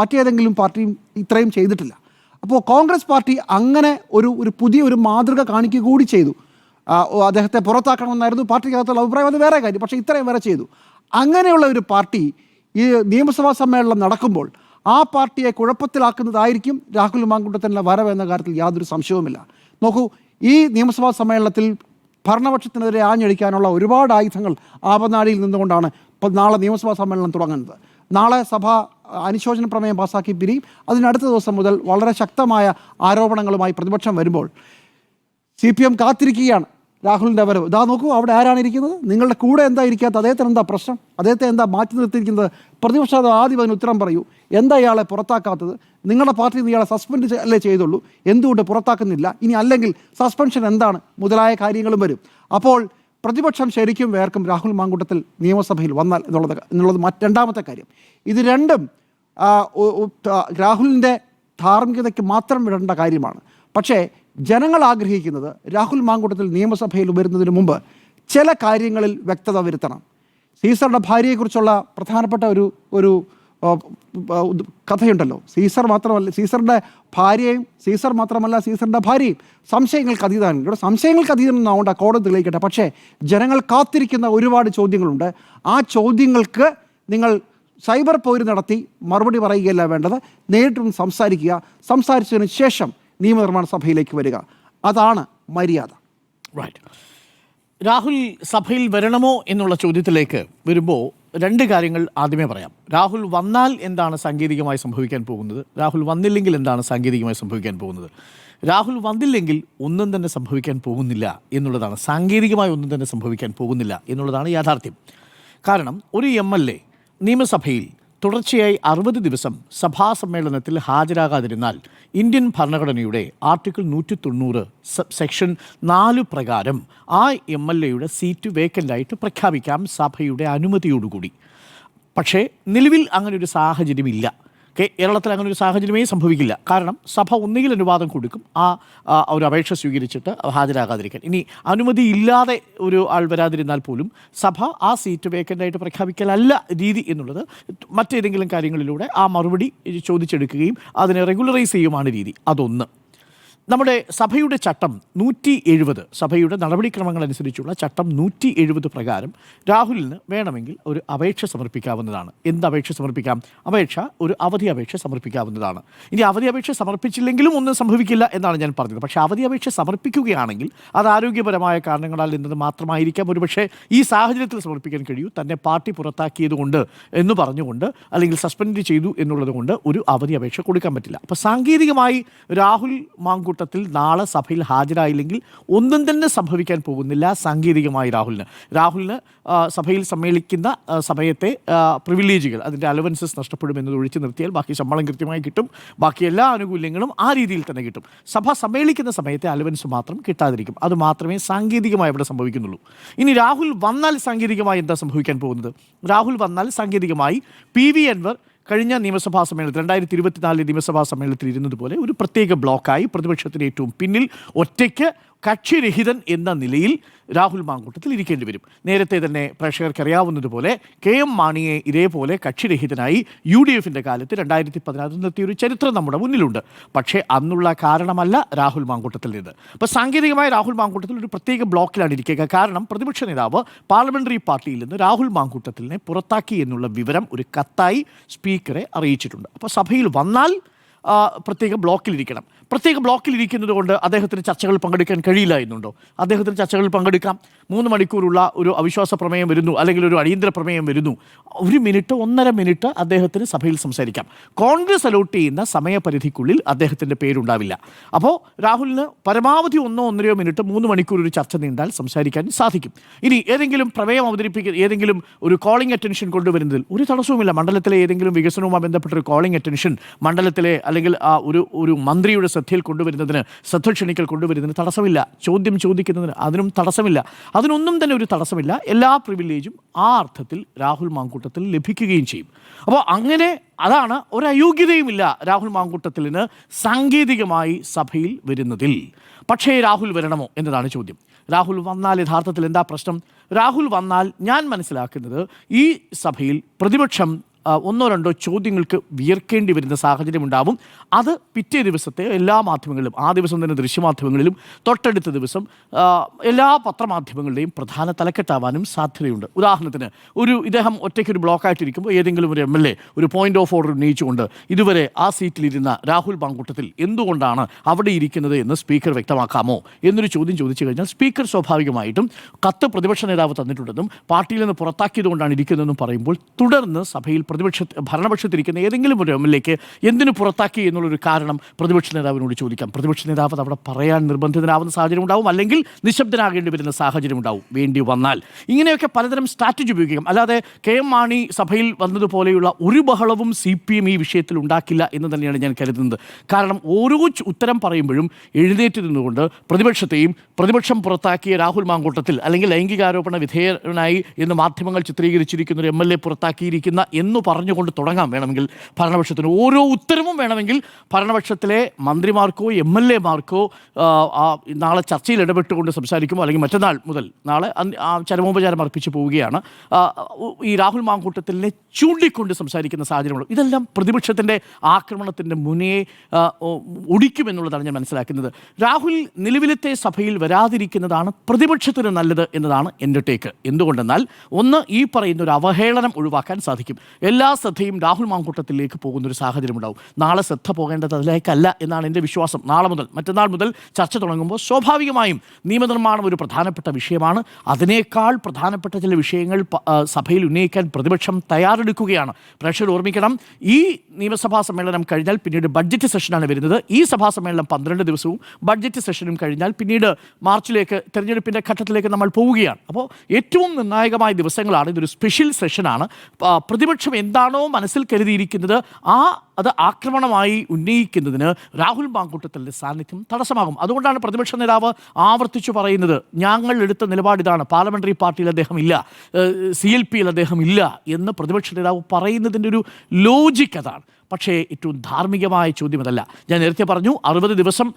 മറ്റേതെങ്കിലും പാർട്ടിയും ഇത്രയും ചെയ്തിട്ടില്ല. അപ്പോൾ കോൺഗ്രസ് പാർട്ടി അങ്ങനെ ഒരു പുതിയ മാതൃക കാണിക്കുക കൂടി ചെയ്തു. അദ്ദേഹത്തെ പുറത്താക്കണമെന്നായിരുന്നു പാർട്ടിക്കകത്തുള്ള അഭിപ്രായം, അത് വേറെ കാര്യം. പക്ഷേ ഇത്രയും വരെ ചെയ്തു. അങ്ങനെയുള്ള ഒരു പാർട്ടി ഈ നിയമസഭാ സമ്മേളനം നടക്കുമ്പോൾ ആ പാർട്ടിയെ കുഴപ്പത്തിലാക്കുന്നതായിരിക്കും രാഹുൽ മാങ്കൂട്ടത്തിൻ്റെ വരവ് എന്ന കാര്യത്തിൽ യാതൊരു സംശയവുമില്ല. നോക്കൂ, ഈ നിയമസഭാ സമ്മേളനത്തിൽ ഭരണപക്ഷത്തിനെതിരെ ആഞ്ഞടിക്കാനുള്ള ഒരുപാട് ആയുധങ്ങൾ ആപനാടിയിൽ നിന്നുകൊണ്ടാണ് നാളെ നിയമസഭാ സമ്മേളനം തുടങ്ങുന്നത്. നാളെ സഭ അനുശോചന പ്രമേയം പാസാക്കി പിരിയും. അതിനടുത്ത ദിവസം മുതൽ വളരെ ശക്തമായ ആരോപണങ്ങളുമായി പ്രതിപക്ഷം വരുമ്പോൾ CPM കാത്തിരിക്കുകയാണ് രാഹുലിൻ്റെ വരവ്. ഇതാ നോക്കൂ, അവിടെ ആരാണ് ഇരിക്കുന്നത്? നിങ്ങളുടെ കൂടെ എന്താ ഇരിക്കാത്ത? അദ്ദേഹത്തിന് എന്താ പ്രശ്നം? അദ്ദേഹത്തെ എന്താ മാറ്റി നിർത്തിയിരിക്കുന്നത്? പ്രതിപക്ഷം ആദ്യം അതിന് ഉത്തരം പറയൂ. എന്താ ഇയാളെ പുറത്താക്കാത്തത്? നിങ്ങളുടെ പാർട്ടിയിൽ നിന്ന് ഇയാളെ സസ്പെൻഡ് അല്ലേ ചെയ്തുള്ളൂ, എന്തുകൊണ്ട് പുറത്താക്കുന്നില്ല? ഇനി അല്ലെങ്കിൽ സസ്പെൻഷൻ എന്താണ് മുതലായ കാര്യങ്ങളും വരും. അപ്പോൾ പ്രതിപക്ഷം ശരിക്കും വേർക്കും രാഹുൽ മാങ്കൂട്ടത്തിൽ നിയമസഭയിൽ വന്നാൽ എന്നുള്ളത് രണ്ടാമത്തെ കാര്യം. ഇത് രണ്ടും രാഹുലിൻ്റെ ധാർമ്മികതയ്ക്ക് മാത്രം വിടേണ്ട കാര്യമാണ്. പക്ഷേ ജനങ്ങൾ ആഗ്രഹിക്കുന്നത് രാഹുൽ മാങ്കൂട്ടത്തിൽ നിയമസഭയിൽ വരുന്നതിന് മുമ്പ് ചില കാര്യങ്ങളിൽ വ്യക്തത വരുത്തണം. സീസറുടെ ഭാര്യയെക്കുറിച്ചുള്ള പ്രധാനപ്പെട്ട ഒരു കഥയുണ്ടല്ലോ. സീസറിൻ്റെ ഭാര്യയും സീസർ മാത്രമല്ല സീസറിൻ്റെ ഭാര്യയും സംശയങ്ങൾക്ക് അതീതമാണ്. ഇവിടെ സംശയങ്ങൾക്ക് അതീതമെന്നാവണ്ട, കോടതി തെളിയിക്കട്ടെ. പക്ഷേ ജനങ്ങൾ കാത്തിരിക്കുന്ന ഒരുപാട് ചോദ്യങ്ങളുണ്ട്. ആ ചോദ്യങ്ങൾക്ക് നിങ്ങൾ സൈബർ പോര് നടത്തി മറുപടി പറയുകയല്ല വേണ്ടത്, നേരിട്ടൊന്ന് സംസാരിച്ചതിന് ശേഷം നിയമനിർമ്മാണ സഭയിലേക്ക് വരിക. അതാണ് മര്യാദ. റൈറ്റ്. രാഹുൽ സഭയിൽ വരണമോ എന്നുള്ള ചോദ്യത്തിലേക്ക് വരുമ്പോൾ രണ്ട് കാര്യങ്ങൾ ആദ്യമേ പറയാം. രാഹുൽ വന്നാൽ എന്താണ് സാങ്കേതികമായി സംഭവിക്കാൻ പോകുന്നത്, രാഹുൽ വന്നില്ലെങ്കിൽ എന്താണ് സാങ്കേതികമായി സംഭവിക്കാൻ പോകുന്നത്. രാഹുൽ വന്നില്ലെങ്കിൽ ഒന്നും തന്നെ സംഭവിക്കാൻ പോകുന്നില്ല എന്നുള്ളതാണ്, സാങ്കേതികമായി ഒന്നും തന്നെ സംഭവിക്കാൻ പോകുന്നില്ല എന്നുള്ളതാണ് യാഥാർത്ഥ്യം. കാരണം ഒരു MLA നിയമസഭയിൽ തുടർച്ചയായി 60 ദിവസം സഭാ സമ്മേളനത്തിൽ ഹാജരാകാതിരുന്നാൽ ഇന്ത്യൻ ഭരണഘടനയുടെ ആർട്ടിക്കിൾ 190 സെക്ഷൻ 4 പ്രകാരം ആ MLAയുടെ സീറ്റ് വേക്കൻ്റായിട്ട് പ്രഖ്യാപിക്കാം സഭയുടെ അനുമതിയോടുകൂടി. പക്ഷേ നിലവിൽ അങ്ങനെ ഒരു സാഹചര്യമില്ല. കേരളത്തിൽ അങ്ങനെ ഒരു സാഹചര്യമേ സംഭവിക്കില്ല. കാരണം സഭ ഒന്നുകിൽ അനുവാദം കൊടുക്കും ഒരു അപേക്ഷ സ്വീകരിച്ചിട്ട് ഹാജരാകാതിരിക്കാൻ. ഇനി അനുമതി ഇല്ലാതെ ഒരു ആൾ വരാതിരുന്നാൽ പോലും സഭ ആ സീറ്റ് വേക്കൻ്റായിട്ട് പ്രഖ്യാപിക്കലല്ല രീതി എന്നുള്ളത് മറ്റേതെങ്കിലും കാര്യങ്ങളിലൂടെ ആ മറുപടി ചോദിച്ചെടുക്കുകയും അതിനെ റെഗുലറൈസ് ചെയ്യുമാണ് രീതി. അതൊന്ന്. നമ്മുടെ സഭയുടെ ചട്ടം 170, സഭയുടെ നടപടിക്രമങ്ങൾ അനുസരിച്ചുള്ള ചട്ടം 170 പ്രകാരം രാഹുലിന് വേണമെങ്കിൽ ഒരു അപേക്ഷ സമർപ്പിക്കാവുന്നതാണ്. എന്ത് അപേക്ഷ സമർപ്പിക്കാം? ഒരു അവധി അപേക്ഷ സമർപ്പിക്കാവുന്നതാണ്. ഇനി അവധി അപേക്ഷ സമർപ്പിച്ചില്ലെങ്കിലും ഒന്നും സംഭവിക്കില്ല എന്നാണ് ഞാൻ പറഞ്ഞത്. പക്ഷേ അവധി അപേക്ഷ സമർപ്പിക്കുകയാണെങ്കിൽ അത് ആരോഗ്യപരമായ കാരണങ്ങളാൽ എന്നത് മാത്രമായിരിക്കാം ഒരുപക്ഷെ ഈ സാഹചര്യത്തിൽ സമർപ്പിക്കാൻ കഴിയൂ. തന്നെ പാർട്ടി പുറത്താക്കിയതുകൊണ്ട് എന്ന് പറഞ്ഞുകൊണ്ട് അല്ലെങ്കിൽ സസ്പെൻഡ് ചെയ്തു എന്നുള്ളത് കൊണ്ട് ഒരു അവധി അപേക്ഷ കൊടുക്കാൻ പറ്റില്ല. അപ്പോൾ സാങ്കേതികമായി രാഹുൽ മാങ്കൂട്ടത്തിൽ നാളെ സഭയിൽ ഹാജരായില്ലെങ്കിൽ ഒന്നും തന്നെ സംഭവിക്കാൻ പോകുന്നില്ല സാങ്കേതികമായി രാഹുലിന് സഭയിൽ സമ്മേളിക്കുന്ന സമയത്തെ പ്രിവിലേജുകൾ, അതിൻ്റെ അലവൻസസ് നഷ്ടപ്പെടുമെന്നത് ഒഴിച്ചു നിർത്തിയാൽ ബാക്കി ശമ്പളം കൃത്യമായി കിട്ടും, ബാക്കി എല്ലാ ആനുകൂല്യങ്ങളും ആ രീതിയിൽ തന്നെ കിട്ടും. സഭ സമ്മേളിക്കുന്ന സമയത്തെ അലവൻസ് മാത്രം കിട്ടാതിരിക്കും. അത് മാത്രമേ സാങ്കേതികമായി ഇവിടെ സംഭവിക്കുന്നുള്ളൂ. ഇനി രാഹുൽ വന്നാൽ സാങ്കേതികമായി എന്താ സംഭവിക്കാൻ പോകുന്നത്? രാഹുൽ വന്നാൽ സാങ്കേതികമായി PV അൻവർ കഴിഞ്ഞ നിയമസഭാ സമ്മേളനത്തിൽ 2024 നിയമസഭാ സമ്മേളനത്തിൽ ഇരുന്നതുപോലെ ഒരു പ്രത്യേക ബ്ലോക്കായി പ്രതിപക്ഷത്തിന് ഏറ്റവും പിന്നിൽ ഒറ്റയ്ക്ക് കക്ഷിരഹിതൻ എന്ന നിലയിൽ രാഹുൽ മാങ്കൂട്ടത്തിൽ ഇരിക്കേണ്ടി വരും. നേരത്തെ തന്നെ പ്രേക്ഷകർക്ക് അറിയാവുന്നതുപോലെ KM മാണിയെ ഇതേപോലെ കക്ഷിരഹിതനായി UDFിൻ്റെ കാലത്ത് 2016 നിർത്തിയൊരു ചരിത്രം നമ്മുടെ മുന്നിലുണ്ട്. പക്ഷേ അന്നുള്ള കാരണമല്ല രാഹുൽ മാങ്കൂട്ടത്തിൽ നിന്ന്. അപ്പോൾ സാങ്കേതികമായി രാഹുൽ മാങ്കൂട്ടത്തിൽ ഒരു പ്രത്യേക ബ്ലോക്കിലാണ് ഇരിക്കുക. കാരണം പ്രതിപക്ഷ നേതാവ് പാർലമെൻ്ററി പാർട്ടിയിൽ നിന്ന് രാഹുൽ മാങ്കൂട്ടത്തിലിനെ പുറത്താക്കി എന്നുള്ള വിവരം ഒരു കത്തായി സ്പീക്കറെ അറിയിച്ചിട്ടുണ്ട്. അപ്പോൾ സഭയിൽ വന്നാൽ പ്രത്യേക ബ്ലോക്കിലിരിക്കണം. പ്രത്യേക ബ്ലോക്കിലിരിക്കുന്നത് കൊണ്ട് അദ്ദേഹത്തിന് ചർച്ചകളിൽ പങ്കെടുക്കാൻ കഴിയില്ല എന്നുണ്ടോ? അദ്ദേഹത്തിന് ചർച്ചകളിൽ പങ്കെടുക്കാം. 3 മണിക്കൂറുള്ള ഒരു അവിശ്വാസ പ്രമേയം വരുന്നു, അല്ലെങ്കിൽ ഒരു അടിയന്തര പ്രമേയം വരുന്നു, 1 മിനിറ്റ് 1.5 മിനിറ്റ് അദ്ദേഹത്തിന് സഭയിൽ സംസാരിക്കാം. കോൺഗ്രസ് അലോട്ട് ചെയ്യുന്ന സമയപരിധിക്കുള്ളിൽ അദ്ദേഹത്തിൻ്റെ പേരുണ്ടാവില്ല. അപ്പോൾ രാഹുലിന് പരമാവധി 1-1.5 മിനിറ്റ് 3 മണിക്കൂർ ഒരു ചർച്ച നീണ്ടാൽ സംസാരിക്കാൻ സാധിക്കും. ഇനി ഏതെങ്കിലും പ്രമേയം അവതരിപ്പിക്കുന്ന ഏതെങ്കിലും ഒരു കോളിംഗ് അറ്റൻഷൻ കൊണ്ടുവരുന്നതിൽ ഒരു തടസ്സവുമില്ല. മണ്ഡലത്തിലെ ഏതെങ്കിലും വികസനവുമായി ബന്ധപ്പെട്ട ഒരു കോളിംഗ് അറ്റൻഷൻ മണ്ഡലത്തിലെ അല്ലെങ്കിൽ ഒരു മന്ത്രിയുടെ ശ്രദ്ധയിൽ കൊണ്ടുവരുന്നതിന്, ശ്രദ്ധ ക്ഷണിക്കൽ കൊണ്ടുവരുന്നതിന് തടസ്സമില്ല. ചോദ്യം ചോദിക്കുന്നതിന് അതിനും തടസ്സമില്ല. അതിനൊന്നും തന്നെ ഒരു തടസ്സമില്ല. എല്ലാ പ്രിവിലേജും ആ അർത്ഥത്തിൽ രാഹുൽ മാങ്കൂട്ടത്തിൽ ലഭിക്കുകയും ചെയ്യും. അപ്പോൾ അങ്ങനെ അതാണ്, ഒരു അയോഗ്യതയുമില്ല രാഹുൽ മാങ്കൂട്ടത്തിലിന് സാങ്കേതികമായി സഭയിൽ വരുന്നതിൽ. പക്ഷേ രാഹുൽ വരണമോ എന്നതാണ് ചോദ്യം. രാഹുൽ വന്നാൽ യഥാർത്ഥത്തിൽ എന്താ പ്രശ്നം? രാഹുൽ വന്നാൽ ഞാൻ മനസ്സിലാക്കുന്നത് ഈ സഭയിൽ പ്രതിപക്ഷം 1-2 ചോദ്യങ്ങൾക്ക് വിയർക്കേണ്ടി വരുന്ന സാഹചര്യം ഉണ്ടാവും. അത് പിറ്റേ ദിവസത്തെ എല്ലാ മാധ്യമങ്ങളിലും, ആ ദിവസം തന്നെ ദൃശ്യമാധ്യമങ്ങളിലും, തൊട്ടടുത്ത ദിവസം എല്ലാ പത്രമാധ്യമങ്ങളുടെയും പ്രധാന തലക്കെട്ടാവാനും സാധ്യതയുണ്ട്. ഉദാഹരണത്തിന് ഇദ്ദേഹം ഒറ്റയ്ക്കൊരു ബ്ലോക്കായിട്ടിരിക്കുമ്പോൾ ഏതെങ്കിലും ഒരു MLA ഒരു പോയിന്റ് ഓഫ് ഓർഡർ ഉന്നയിച്ചുകൊണ്ട് ഇതുവരെ ആ സീറ്റിലിരുന്ന രാഹുൽ മാങ്കൂട്ടത്തിൽ എന്തുകൊണ്ടാണ് അവിടെ ഇരിക്കുന്നത് എന്ന് സ്പീക്കർ വ്യക്തമാക്കാമോ എന്നൊരു ചോദ്യം ചോദിച്ചു കഴിഞ്ഞാൽ സ്പീക്കർ സ്വാഭാവികമായിട്ടും കത്ത് പ്രതിപക്ഷ നേതാവ് തന്നിട്ടുണ്ടെന്നും പാർട്ടിയിൽ നിന്ന് പുറത്താക്കിയതുകൊണ്ടാണ് ഇരിക്കുന്നതെന്നും പറയുമ്പോൾ തുടർന്ന് സഭയിൽ ഭരണപക്ഷത്തിരിക്കുന്ന ഏതെങ്കിലും ഒരു MLAക്ക് എന്തിനു പുറത്താക്കി എന്നുള്ളൊരു കാരണം പ്രതിപക്ഷ നേതാവിനോട് ചോദിക്കാം. പ്രതിപക്ഷ നേതാവ് അത് അവിടെ പറയാൻ നിർബന്ധിതനാവുന്ന സാഹചര്യം ഉണ്ടാവും, അല്ലെങ്കിൽ നിശബ്ദനാകേണ്ടി വരുന്ന സാഹചര്യം ഉണ്ടാവും വേണ്ടി വന്നാൽ. ഇങ്ങനെയൊക്കെ പലതരം സ്ട്രാറ്റജി ഉപയോഗിക്കാം. അല്ലാതെ KM മാണി സഭയിൽ വന്നതുപോലെയുള്ള ഒരു ബഹളവും CPM ഈ വിഷയത്തിൽ ഉണ്ടാക്കില്ല എന്ന് തന്നെയാണ് ഞാൻ കരുതുന്നത്. കാരണം ഓരോ ഉത്തരം പറയുമ്പോഴും എഴുന്നേറ്റ് നിന്നുകൊണ്ട് പ്രതിപക്ഷം പുറത്താക്കിയ രാഹുൽ മാങ്കൂട്ടത്തിൽ, അല്ലെങ്കിൽ ലൈംഗികാരോപണ വിധേയനായി എന്ന് മാധ്യമങ്ങൾ ചിത്രീകരിച്ചിരിക്കുന്ന ഒരു MLA പുറത്താക്കിയിരിക്കുന്ന എന്ന് പറഞ്ഞുകൊണ്ട് തുടങ്ങാം. വേണമെങ്കിൽ ഭരണപക്ഷത്തിന് ഓരോ ഉത്തരവും വേണമെങ്കിൽ ഭരണപക്ഷത്തിലെ മന്ത്രിമാർക്കോ MLAമാർക്കോ നാളെ ചർച്ചയിൽ ഇടപെട്ടുകൊണ്ട് സംസാരിക്കുമോ, അല്ലെങ്കിൽ മറ്റന്നാൾ മുതൽ നാളെ ചരമോപചാരം അർപ്പിച്ച് പോവുകയാണ്, ഈ രാഹുൽ മാങ്കൂട്ടത്തിനെ ചൂണ്ടിക്കൊണ്ട് സംസാരിക്കുന്ന സാഹചര്യമുണ്ട്. ഇതെല്ലാം പ്രതിപക്ഷത്തിൻ്റെ ആക്രമണത്തിൻ്റെ മുനയെ ഒടിക്കുമെന്നുള്ളതാണ് ഞാൻ മനസ്സിലാക്കുന്നത്. രാഹുൽ നിലവിലത്തെ സഭയിൽ വരാതിരിക്കുന്നതാണ് പ്രതിപക്ഷത്തിന് നല്ലത് എന്നതാണ് എൻ്റെ ടേക്ക്. എന്തുകൊണ്ടെന്നാൽ, ഒന്ന്, ഈ പറയുന്ന ഒരു അവഹേളനം ഒഴിവാക്കാൻ സാധിക്കും. എല്ലാ ശ്രദ്ധയും രാഹുൽ മാങ്കൂട്ടത്തിലേക്ക് പോകുന്നൊരു സാഹചര്യം ഉണ്ടാവും. നാളെ ശ്രദ്ധ പോകേണ്ടത് അതിലേക്കല്ല എന്നാണ് എൻ്റെ വിശ്വാസം. നാളെ മുതൽ മറ്റന്നാൾ മുതൽ ചർച്ച തുടങ്ങുമ്പോൾ സ്വാഭാവികമായും നിയമനിർമ്മാണം ഒരു പ്രധാനപ്പെട്ട വിഷയമാണ്. അതിനേക്കാൾ പ്രധാനപ്പെട്ട ചില വിഷയങ്ങൾ സഭയിൽ ഉന്നയിക്കാൻ പ്രതിപക്ഷം തയ്യാറെടുക്കുകയാണ്. പ്രേക്ഷകർ ഓർമ്മിക്കണം, ഈ നിയമസഭാ സമ്മേളനം കഴിഞ്ഞാൽ പിന്നീട് ബഡ്ജറ്റ് സെഷനാണ് വരുന്നത്. ഈ സഭാ സമ്മേളനം 12 ദിവസവും ബഡ്ജറ്റ് സെഷനും കഴിഞ്ഞാൽ പിന്നീട് മാർച്ചിലേക്ക്, തെരഞ്ഞെടുപ്പിൻ്റെ ഘട്ടത്തിലേക്ക് നമ്മൾ പോവുകയാണ്. അപ്പോൾ ഏറ്റവും നിർണായകമായ ദിവസങ്ങളാണ്. ഇതൊരു സ്പെഷ്യൽ സെഷനാണ്. പ്രതിപക്ഷം എന്താണോ മനസ്സിൽ കരുതിയിരിക്കുന്നത് അത് ആക്രമണമായി ഉന്നയിക്കുന്നതിന് രാഹുൽ മാങ്കൂട്ടത്തിൻ്റെ സാന്നിധ്യം തടസ്സമാകും. അതുകൊണ്ടാണ് പ്രതിപക്ഷ നേതാവ് ആവർത്തിച്ചു പറയുന്നത്, ഞങ്ങൾ എടുത്ത നിലപാട് ഇതാണ്, പാർലമെൻ്ററി പാർട്ടിയിൽ അദ്ദേഹം ഇല്ല, CLPയിൽ അദ്ദേഹം ഇല്ല എന്ന് പ്രതിപക്ഷ നേതാവ് പറയുന്നതിൻ്റെ ഒരു ലോജിക്ക് അതാണ്. പക്ഷേ ഏറ്റവും ധാർമ്മികമായ ചോദ്യം അതല്ല. ഞാൻ നേരത്തെ പറഞ്ഞു, 60 ദിവസം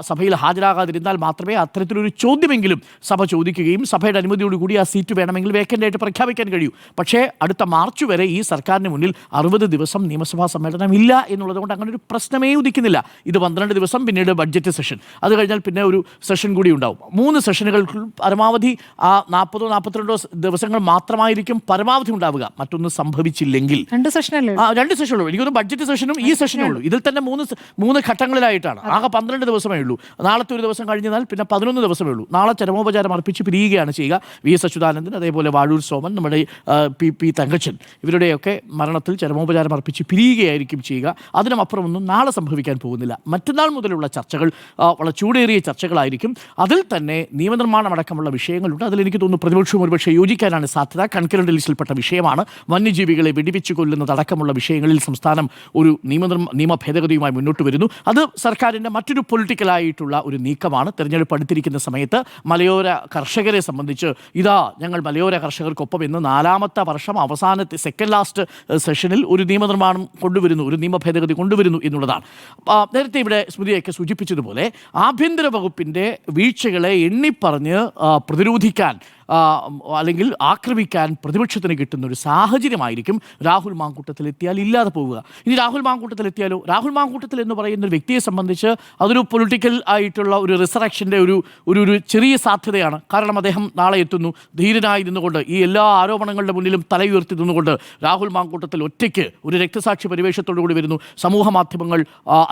സഭയിൽ ഹാജരാകാതിരുന്നാൽ മാത്രമേ അത്തരത്തിലൊരു ചോദ്യമെങ്കിലും സഭ ചോദിക്കുകയും സഭയുടെ അനുമതിയോടുകൂടി ആ സീറ്റ് വേണമെങ്കിൽ വേക്കൻ്റായിട്ട് പ്രഖ്യാപിക്കാൻ കഴിയൂ. പക്ഷേ അടുത്ത മാർച്ച് വരെ ഈ സർക്കാരിന് മുന്നിൽ 60 ദിവസം നിയമസഭാ സമ്മേളനം ഇല്ല എന്നുള്ളത് കൊണ്ട് അങ്ങനെ ഒരു പ്രശ്നമേ ഉദിക്കുന്നില്ല. ഇത് 12 ദിവസം, പിന്നീട് ബഡ്ജറ്റ് സെഷൻ, അത് കഴിഞ്ഞാൽ പിന്നെ ഒരു സെഷൻ കൂടി ഉണ്ടാവും. 3 സെഷനുകൾ പരമാവധി 40-42 ദിവസങ്ങൾ മാത്രമായിരിക്കും പരമാവധി ഉണ്ടാവുക. മറ്റൊന്നും സംഭവിച്ചില്ലെങ്കിൽ 2 സെഷനുള്ളൂ. എനിക്കൊന്നും ബഡ്ജറ്റ് സെഷനും ഈ സെഷനും ഉള്ളൂ. ഇതിൽ തന്നെ 3 ഘട്ടങ്ങളിലായിട്ടാണ്. ആകെ 12 ദിവസമേ ഉള്ളൂ. നാളത്തെ ഒരു ദിവസം കഴിഞ്ഞാൽ പിന്നെ 11 ദിവസമേ ഉള്ളൂ. നാളെ ചരമോപചാരം അർപ്പിച്ച് പിരിയുകയാണ് ചെയ്യുക. VS അച്യുതാനന്ദൻ, അതേപോലെ വാഴൂർ സോമൻ, നമ്മുടെ പി തങ്കച്ചൻ, ഇവരുടെയൊക്കെ മരണത്തിൽ ചരമോപചാരം അർപ്പിച്ച് പിരിയുകയായിരിക്കും ചെയ്യുക. അതിനുമപ്പുറമൊന്നും നാളെ സംഭവിക്കാൻ പോകുന്നില്ല. മറ്റന്നാൾ മുതലുള്ള ചർച്ചകൾ വളരെ ചൂടേറിയ ചർച്ചകളായിരിക്കും. അതിൽ തന്നെ നിയമനിർമ്മാണം അടക്കമുള്ള വിഷയങ്ങളുണ്ട്. അതിലെനിക്ക് തോന്നുന്നു പ്രതിപക്ഷവും ഒരുപക്ഷെ യോജിക്കാനാണ് സാധ്യത. കൺകറന്റ് ലിസ്റ്റിൽപ്പെട്ട വിഷയമാണ്. വന്യജീവികളെ വെടിവെച്ച് കൊല്ലുന്നതടക്കമുള്ള വിഷയങ്ങളിൽ സംസ്ഥാനം ഒരു നിയമ ഭേദഗതിയുമായി മുന്നോട്ട് വരുന്നു. അത് സർക്കാരിൻ്റെ മറ്റൊരു പൊളിറ്റിക്കലായിട്ടുള്ള ഒരു നീക്കമാണ്. തെരഞ്ഞെടുപ്പ് അടുത്തിരിക്കുന്ന സമയത്ത് മലയോര കർഷകരെ സംബന്ധിച്ച് ഞങ്ങൾ മലയോര കർഷകർക്കൊപ്പം എന്ന് 4ാമത്തെ വർഷം അവസാനത്തെ സെക്കൻഡ് ലാസ്റ്റ് സെഷനിൽ ഒരു നിയമനിർമ്മാണം കൊണ്ടുവരുന്നു, ഒരു നിയമ ഭേദഗതി കൊണ്ടുവരുന്നു എന്നുള്ളതാണ്. നേരത്തെ ഇവിടെ സ്മൃതിയൊക്കെ സൂചിപ്പിച്ചതുപോലെ ആഭ്യന്തര വകുപ്പിൻ്റെ വീഴ്ചകളെ എണ്ണിപ്പറഞ്ഞ് പ്രതിരോധിക്കാൻ അല്ലെങ്കിൽ ആക്രമിക്കാൻ പ്രതിപക്ഷത്തിന് കിട്ടുന്ന ഒരു സാഹചര്യമായിരിക്കും രാഹുൽ മാങ്കൂട്ടത്തിലെത്തിയാൽ ഇല്ലാതെ പോവുക. ഇനി രാഹുൽ മാങ്കൂട്ടത്തിലെത്തിയാലോ? രാഹുൽ മാങ്കൂട്ടത്തിൽ എന്ന് പറയുന്ന ഒരു വ്യക്തിയെ സംബന്ധിച്ച് അതൊരു പൊളിറ്റിക്കൽ ആയിട്ടുള്ള ഒരു റിസറക്ഷൻ്റെ ഒരു ചെറിയ സാധ്യതയാണ്. കാരണം അദ്ദേഹം നാളെ എത്തുന്നു, ധീരനായി നിന്നുകൊണ്ട് ഈ എല്ലാ ആരോപണങ്ങളുടെ മുന്നിലും തലയുയർത്തി നിന്നുകൊണ്ട് രാഹുൽ മാങ്കൂട്ടത്തിൽ ഒറ്റയ്ക്ക് ഒരു രക്തസാക്ഷി പരിവേഷത്തോടു കൂടി വരുന്നു. സമൂഹ മാധ്യമങ്ങൾ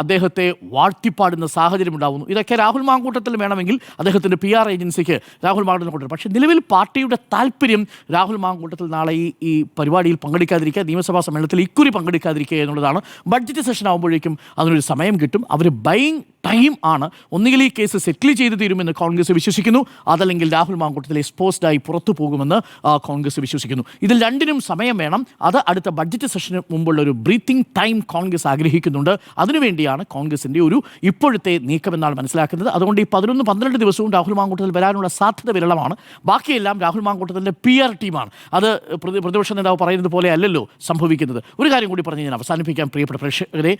അദ്ദേഹത്തെ വാഴ്ത്തിപ്പാടുന്ന സാഹചര്യം ഉണ്ടാകുന്നു. ഇതൊക്കെ രാഹുൽ മാങ്കൂട്ടത്തിൽ വേണമെങ്കിൽ അദ്ദേഹത്തിൻ്റെ PR ഏജൻസിക്ക് രാഹുൽ മാങ്കൂട്ടത്തിൽ കൊണ്ടുവരും. പക്ഷേ നിലവിൽ പാർട്ടിയുടെ താല്പര്യം രാഹുൽ മാങ്കൂട്ടത്തിൽ നാളെ ഈ പരിപാടിയിൽ പങ്കെടുക്കാതിരിക്കുക, നിയമസഭാ സമ്മേളനത്തിൽ ഇക്കുറി പങ്കെടുക്കാതിരിക്കുക എന്നുള്ളതാണ്. ബഡ്ജറ്റ് സെഷൻ ആകുമ്പോഴേക്കും അതിനൊരു സമയം കിട്ടും. അവർ ബൈയിങ് ടൈം ആണ്. ഒന്നുകിൽ ഈ കേസ് സെറ്റിൽ ചെയ്ത് തീരുമെന്ന് കോൺഗ്രസ് വിശ്വസിക്കുന്നു, അതല്ലെങ്കിൽ രാഹുൽ മാങ്കൂട്ടത്തിൽ എക്സ്പോസ്ഡായി പുറത്തു പോകുമെന്ന് കോൺഗ്രസ് വിശ്വസിക്കുന്നു. ഇതിൽ രണ്ടിനും സമയം വേണം. അത് അടുത്ത ബഡ്ജറ്റ് സെഷന് മുമ്പുള്ള ഒരു ബ്രീത്തിങ് ടൈം കോൺഗ്രസ് ആഗ്രഹിക്കുന്നുണ്ട്. അതിനുവേണ്ടിയാണ് കോൺഗ്രസിൻ്റെ ഒരു ഇപ്പോഴത്തെ നീക്കമെന്നാണ് മനസ്സിലാക്കുന്നത്. അതുകൊണ്ട് ഈ 11-12 ദിവസവും രാഹുൽ മാങ്കൂട്ടത്തിൽ വരാനുള്ള സാധ്യത വിരളമാണ്. ബാക്കിയെല്ലാം രാഹുൽ മാങ്കൂട്ടത്തിൻ്റെ PR ടീമാണ്. അത് പ്രതിപക്ഷ നേതാവ് പറയുന്നത് പോലെ അല്ലല്ലോ സംഭവിക്കുന്നത്. ഒരു കാര്യം കൂടി പറഞ്ഞ് ഞാൻ അവസാനിപ്പിക്കാൻ പ്രിയപ്പെട്ട പ്രേക്ഷകരെ,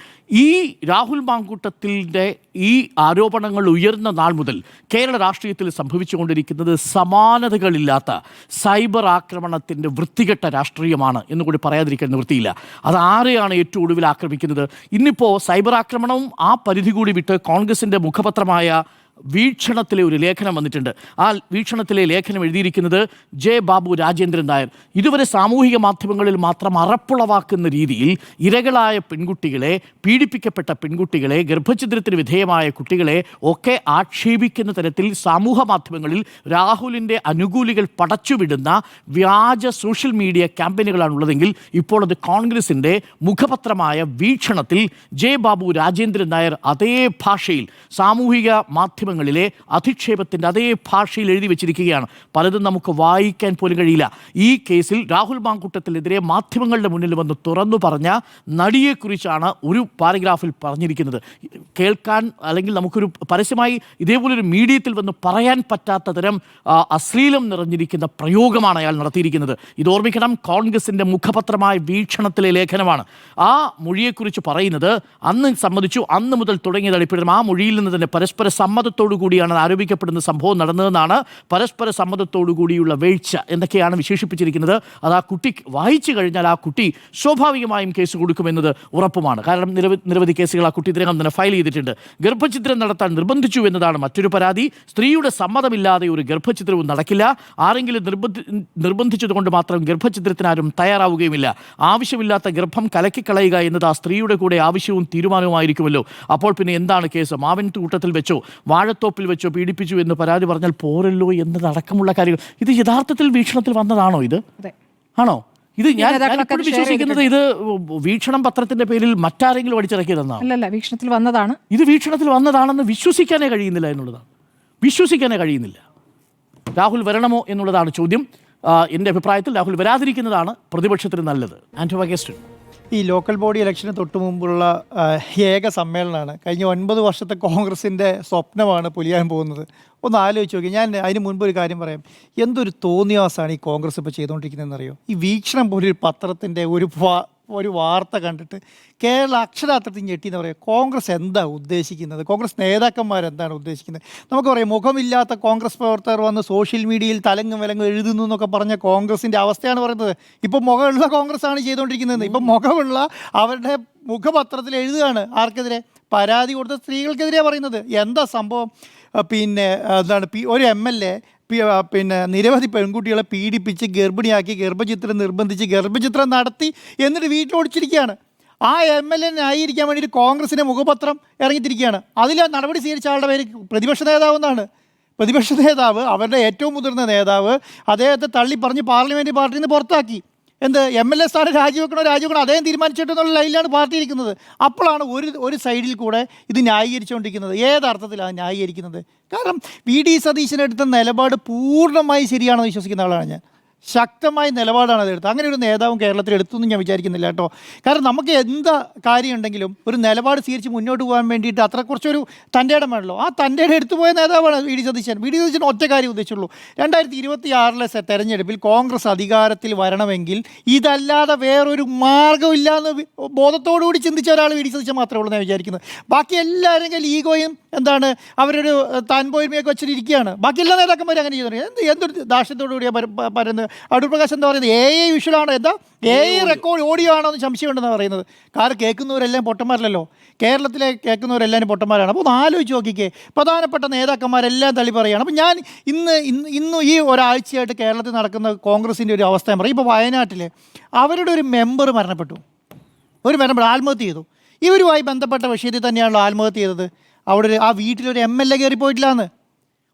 ഈ രാഹുൽ മാങ്കൂട്ടത്തിൻ്റെ ഈ ആരോപണങ്ങൾ ഉയർന്ന നാൾ മുതൽ കേരള രാഷ്ട്രീയത്തിൽ സംഭവിച്ചുകൊണ്ടിരിക്കുന്നത് സമാനതകളില്ലാത്ത സൈബർ ആക്രമണത്തിൻ്റെ വൃത്തികെട്ട രാഷ്ട്രീയമാണ് എന്നുകൂടി പറയാതിരിക്കാൻ നിവൃത്തിയില്ല. അത് ആരെയാണ് ഏറ്റവും ഒടുവിൽ ആക്രമിക്കുന്നത്? ഇന്നിപ്പോൾ സൈബർ ആക്രമണവും ആ പരിധി കൂടി വിട്ട് കോൺഗ്രസിൻ്റെ മുഖപത്രമായ വീക്ഷണത്തിലെ ഒരു ലേഖനം വന്നിട്ടുണ്ട്. ആ വീക്ഷണത്തിലെ ലേഖനം എഴുതിയിരിക്കുന്നത് J. ബാബു രാജേന്ദ്രൻ നായർ. ഇതുവരെ സാമൂഹിക മാധ്യമങ്ങളിൽ മാത്രം അറപ്പുളവാക്കുന്ന രീതിയിൽ ഇരകളായ പെൺകുട്ടികളെ, പീഡിപ്പിക്കപ്പെട്ട പെൺകുട്ടികളെ, ഗർഭഛിദ്രത്തിന് വിധേയമായ കുട്ടികളെ ഒക്കെ ആക്ഷേപിക്കുന്ന തരത്തിൽ സമൂഹ മാധ്യമങ്ങളിൽ രാഹുലിൻ്റെ അനുകൂലികൾ പടച്ചുവിടുന്ന വ്യാജ സോഷ്യൽ മീഡിയ ക്യാമ്പയിനുകളാണുള്ളതെങ്കിൽ ഇപ്പോൾ അത് കോൺഗ്രസിൻ്റെ മുഖപത്രമായ വീക്ഷണത്തിൽ J. ബാബു രാജേന്ദ്രൻ നായർ അതേ ഭാഷയിൽ സാമൂഹിക മാധ്യമങ്ങളിലെ അധിക്ഷേപത്തിൻ്റെ അതേ ഭാഷയിൽ എഴുതി വെച്ചിരിക്കുകയാണ്. പലതും നമുക്ക് വായിക്കാൻ പോലും കഴിയില്ല. ഈ കേസിൽ രാഹുൽ മാങ്കൂട്ടത്തിനെതിരെ മാധ്യമങ്ങളുടെ മുന്നിൽ വന്ന് തുറന്നു പറഞ്ഞ നടിയെക്കുറിച്ചാണ് ഒരു പാരഗ്രാഫിൽ പറഞ്ഞിരിക്കുന്നത്. കേൾക്കാൻ അല്ലെങ്കിൽ നമുക്കൊരു പരസ്യമായി ഇതേപോലൊരു മീഡിയത്തിൽ വന്ന് പറയാൻ പറ്റാത്ത തരം അശ്ലീലം നിറഞ്ഞിരിക്കുന്ന പ്രയോഗമാണ് അയാൾ നടത്തിയിരിക്കുന്നത്. ഇത് ഓർമ്മിക്കണം, കോൺഗ്രസിൻ്റെ മുഖപത്രമായ വീക്ഷണത്തിലെ ലേഖനമാണ്. ആ മൊഴിയെക്കുറിച്ച് പറയുന്നത് അന്ന് സമ്മതിച്ചു, അന്ന് മുതൽ തുടങ്ങിയ തളിപ്പിടും. ആ മൊഴിയിൽ നിന്ന് തന്നെ പരസ്പര സമ്മതത്തോടെ സമ്മതത്തോടു കൂടിയാണ് ആരോപിക്കപ്പെടുന്ന സംഭവം നടന്നതെന്നാണ്. പരസ്പര സമ്മതത്തോടു കൂടിയുള്ള വീഴ്ച എന്നൊക്കെയാണ് വിശേഷിപ്പിച്ചിരിക്കുന്നത്. അത് ആ കുട്ടി വായിച്ചു കഴിഞ്ഞാൽ ആ കുട്ടി സ്വാഭാവികമായും കേസ് കൊടുക്കുമെന്നത് ഉറപ്പുമാണ്. കാരണം നിരവധി കേസുകൾ ആ കുട്ടി ഇതിനകം തന്നെ ഫയൽ ചെയ്തിട്ടുണ്ട്. ഗർഭചിത്രം നടത്താൻ നിർബന്ധിച്ചു എന്നതാണ് മറ്റൊരു പരാതി. സ്ത്രീയുടെ സമ്മതമില്ലാതെ ഒരു ഗർഭചിത്രവും നടക്കില്ല. ആരെങ്കിലും നിർബന്ധിച്ചതുകൊണ്ട് മാത്രം ഗർഭചിത്രത്തിനാരും തയ്യാറാവുകയുമില്ല. ആവശ്യമില്ലാത്ത ഗർഭം കലക്കിക്കളയുക എന്നത് ആ സ്ത്രീയുടെ കൂടെ ആവശ്യവും തീരുമാനവുമായിരിക്കുമല്ലോ. അപ്പോൾ പിന്നെ എന്താണ് കേസ്? മാവിൻ കൂട്ടത്തിൽ വെച്ചോ വാഴത്തോപ്പിൽ വെച്ചോ പീഡിപ്പിച്ചു എന്ന് പരാതി പറഞ്ഞാൽ പോരല്ലോ എന്നതടക്കമുള്ള കാര്യങ്ങൾ. ഇത് യഥാർത്ഥത്തിൽ വീക്ഷണത്തിൽ വന്നതാണോ? ഇത് ആണോ? ഇത് ഞാൻ വിശ്വസിക്കുന്നത് ഇത് വീക്ഷണം പത്രത്തിന്റെ പേരിൽ മറ്റാരെങ്കിലും അടിച്ചിറക്കിയതെന്നാണ്. അല്ലല്ല, വീക്ഷണത്തിൽ വന്നതാണ്. ഇത് വീക്ഷണത്തിൽ വന്നതാണെന്ന് വിശ്വസിക്കാനേ കഴിയുന്നില്ല എന്നുള്ളതാണ്. വിശ്വസിക്കാനേ കഴിയുന്നില്ല. രാഹുൽ വരണമോ എന്നുള്ളതാണ് ചോദ്യം. എൻ്റെ അഭിപ്രായത്തിൽ രാഹുൽ വരാതിരിക്കുന്നതാണ് പ്രതിപക്ഷത്തിന് നല്ലത്. ആന്റോ അഗസ്റ്റിൻ, ഈ ലോക്കൽ ബോഡി ഇലക്ഷന് തൊട്ട് മുമ്പുള്ള ഏക സമ്മേളനമാണ്. കഴിഞ്ഞ 9 വർഷത്തെ കോൺഗ്രസിൻ്റെ സ്വപ്നമാണ് പൊലിയാൻ പോകുന്നത്. ഒന്ന് ആലോചിച്ച് നോക്കി. ഞാൻ അതിന് മുൻപ് ഒരു കാര്യം പറയാം. എന്തൊരു തോന്നിയാസമാണ് ഈ കോൺഗ്രസ് ഇപ്പോൾ ചെയ്തുകൊണ്ടിരിക്കുന്നതെന്ന് അറിയോ? ഈ വീക്ഷണം പോലെ ഒരു പത്രത്തിൻ്റെ ഒരു വാർത്ത കണ്ടിട്ട് കേരള അക്ഷരാർത്ഥത്തിൽ ഞെട്ടി എന്ന് പറയുക. കോൺഗ്രസ് എന്താ ഉദ്ദേശിക്കുന്നത്? കോൺഗ്രസ് നേതാക്കന്മാരെന്താണ് ഉദ്ദേശിക്കുന്നത്? നമുക്ക് പറയാം, മുഖമില്ലാത്ത കോൺഗ്രസ് പ്രവർത്തകർ വന്ന് സോഷ്യൽ മീഡിയയിൽ തലങ്ങും വിലങ്ങും എഴുതുന്നു എന്നൊക്കെ പറഞ്ഞ കോൺഗ്രസിൻ്റെ അവസ്ഥയാണ് പറയുന്നത്. ഇപ്പം മുഖമുള്ള കോൺഗ്രസ്സാണ് ചെയ്തുകൊണ്ടിരിക്കുന്നത്. ഇപ്പം മുഖമുള്ള അവരുടെ മുഖപത്രത്തിൽ എഴുതുകയാണ്. ആർക്കെതിരെ? പരാതി കൊടുത്ത സ്ത്രീകൾക്കെതിരെയാണ് പറയുന്നത്. എന്താ സംഭവം? പിന്നെ എന്താണ്, ഒരു MLA പിന്നെ നിരവധി പെൺകുട്ടികളെ പീഡിപ്പിച്ച് ഗർഭിണിയാക്കി ഗർഭചിത്രം നിർബന്ധിച്ച് ഗർഭചിത്രം നടത്തി എന്നിട്ട് വീട്ടിലോടിച്ചിരിക്കുകയാണ്. ആ MLA ന്യായീകരിക്കാൻ വേണ്ടിയിട്ട് കോൺഗ്രസിൻ്റെ മുഖപത്രം ഇറങ്ങിത്തിരിക്കുകയാണ്. അതിൽ നടപടി സ്വീകരിച്ച ആളുടെ പേര് പ്രതിപക്ഷ നേതാവ് എന്നാണ്. പ്രതിപക്ഷ നേതാവ്, അവരുടെ ഏറ്റവും മുതിർന്ന നേതാവ്, അദ്ദേഹത്തെ തള്ളി പറഞ്ഞ് പാർലമെൻറ്റ് പാർട്ടിയിൽ നിന്ന് പുറത്താക്കി. എന്ത് MLA സ്ഥാനം രാജിവെക്കണോ അദ്ദേഹം തീരുമാനിച്ചിട്ടെന്നുള്ള ലൈനിലാണ് പാർട്ടി ഇരിക്കുന്നത്. അപ്പോഴാണ് ഒരു സൈഡിൽ കൂടെ ഇത് ന്യായീകരിച്ചുകൊണ്ടിരിക്കുന്നത്. ഏതർത്ഥത്തിലാണ് ന്യായീകരിക്കുന്നത്? കാരണം VD സതീശനെടുത്ത നിലപാട് പൂർണ്ണമായി ശരിയാണെന്ന് വിശ്വസിക്കുന്ന ആളാണ് ഞാൻ. ശക്തമായ നിലപാടാണ് അതെടുത്തത്. അങ്ങനെ ഒരു നേതാവും കേരളത്തിൽ എടുത്തൊന്നും ഞാൻ വിചാരിക്കുന്നില്ല കേട്ടോ. കാരണം നമുക്ക് എന്താ കാര്യമുണ്ടെങ്കിലും ഒരു നിലപാട് സ്വീകരിച്ച് മുന്നോട്ട് പോകാൻ വേണ്ടിയിട്ട് അത്ര കുറച്ചൊരു തൻ്റെ ഇടം വേണമല്ലോ. ആ തൻ്റെ ഇടം എടുത്തുപോയ നേതാവാണ് VD സതീശൻ. VD സതീശൻ ഒറ്റ കാര്യം ഉദ്ദേശിച്ചുള്ളൂ, 2026 തെരഞ്ഞെടുപ്പിൽ കോൺഗ്രസ് അധികാരത്തിൽ വരണമെങ്കിൽ ഇതല്ലാതെ വേറൊരു മാർഗ്ഗമില്ല എന്ന് ബോധത്തോടുകൂടി ചിന്തിച്ച ഒരാൾ VD സതീശൻ മാത്രമേ ഉള്ളൂ എന്നാണ് വിചാരിക്കുന്നത്. ബാക്കി എല്ലാവരും കയ്യിൽ ഈഗോയും എന്താണ് അവരൊരു താൻപോയ്മയൊക്കെ വെച്ചിരിക്കുകയാണ്. ബാക്കി എല്ലാ നേതാക്കന്മാരും അങ്ങനെ ചെയ്യുന്നത്. എന്തൊരു ദാക്ഷ്യത്തോടുകൂടിയാണ് പറയുന്നത്. അടൂർ പ്രകാശ് എന്താ പറയുന്നത്? AI വിഷ്വലാണോ, എന്താ AI റെക്കോർഡ് ഓഡിയോ ആണോ എന്ന് സംശയമുണ്ടെന്നാണ് പറയുന്നത്. കാരണം കേൾക്കുന്നവരെല്ലാം പൊട്ടന്മാരല്ലോ. കേരളത്തിലെ കേൾക്കുന്നവരെല്ലാവരും പൊട്ടന്മാരാണ്. അപ്പോൾ ഒന്ന് ആലോചിച്ച് നോക്കിക്കേ, പ്രധാനപ്പെട്ട നേതാക്കന്മാരെല്ലാം തള്ളി പറയുകയാണ്. അപ്പോൾ ഞാൻ ഇന്ന് ഈ ഒരാഴ്ചയായിട്ട് കേരളത്തിൽ നടക്കുന്ന കോൺഗ്രസിൻ്റെ ഒരു അവസ്ഥ ഞാൻ പറയും. ഇപ്പോൾ വയനാട്ടിൽ അവരുടെ ഒരു മെമ്പർ മരണപ്പെട്ടു. ഒരു മെമ്പർ ആത്മഹത്യ ചെയ്തു. ഇവരുമായി ബന്ധപ്പെട്ട വിഷയത്തിൽ തന്നെയാണല്ലോ ആത്മഹത്യ ചെയ്തത്. അവിടെ ആ വീട്ടിലൊരു MLA കയറിപ്പോയിട്ടില്ല എന്ന്.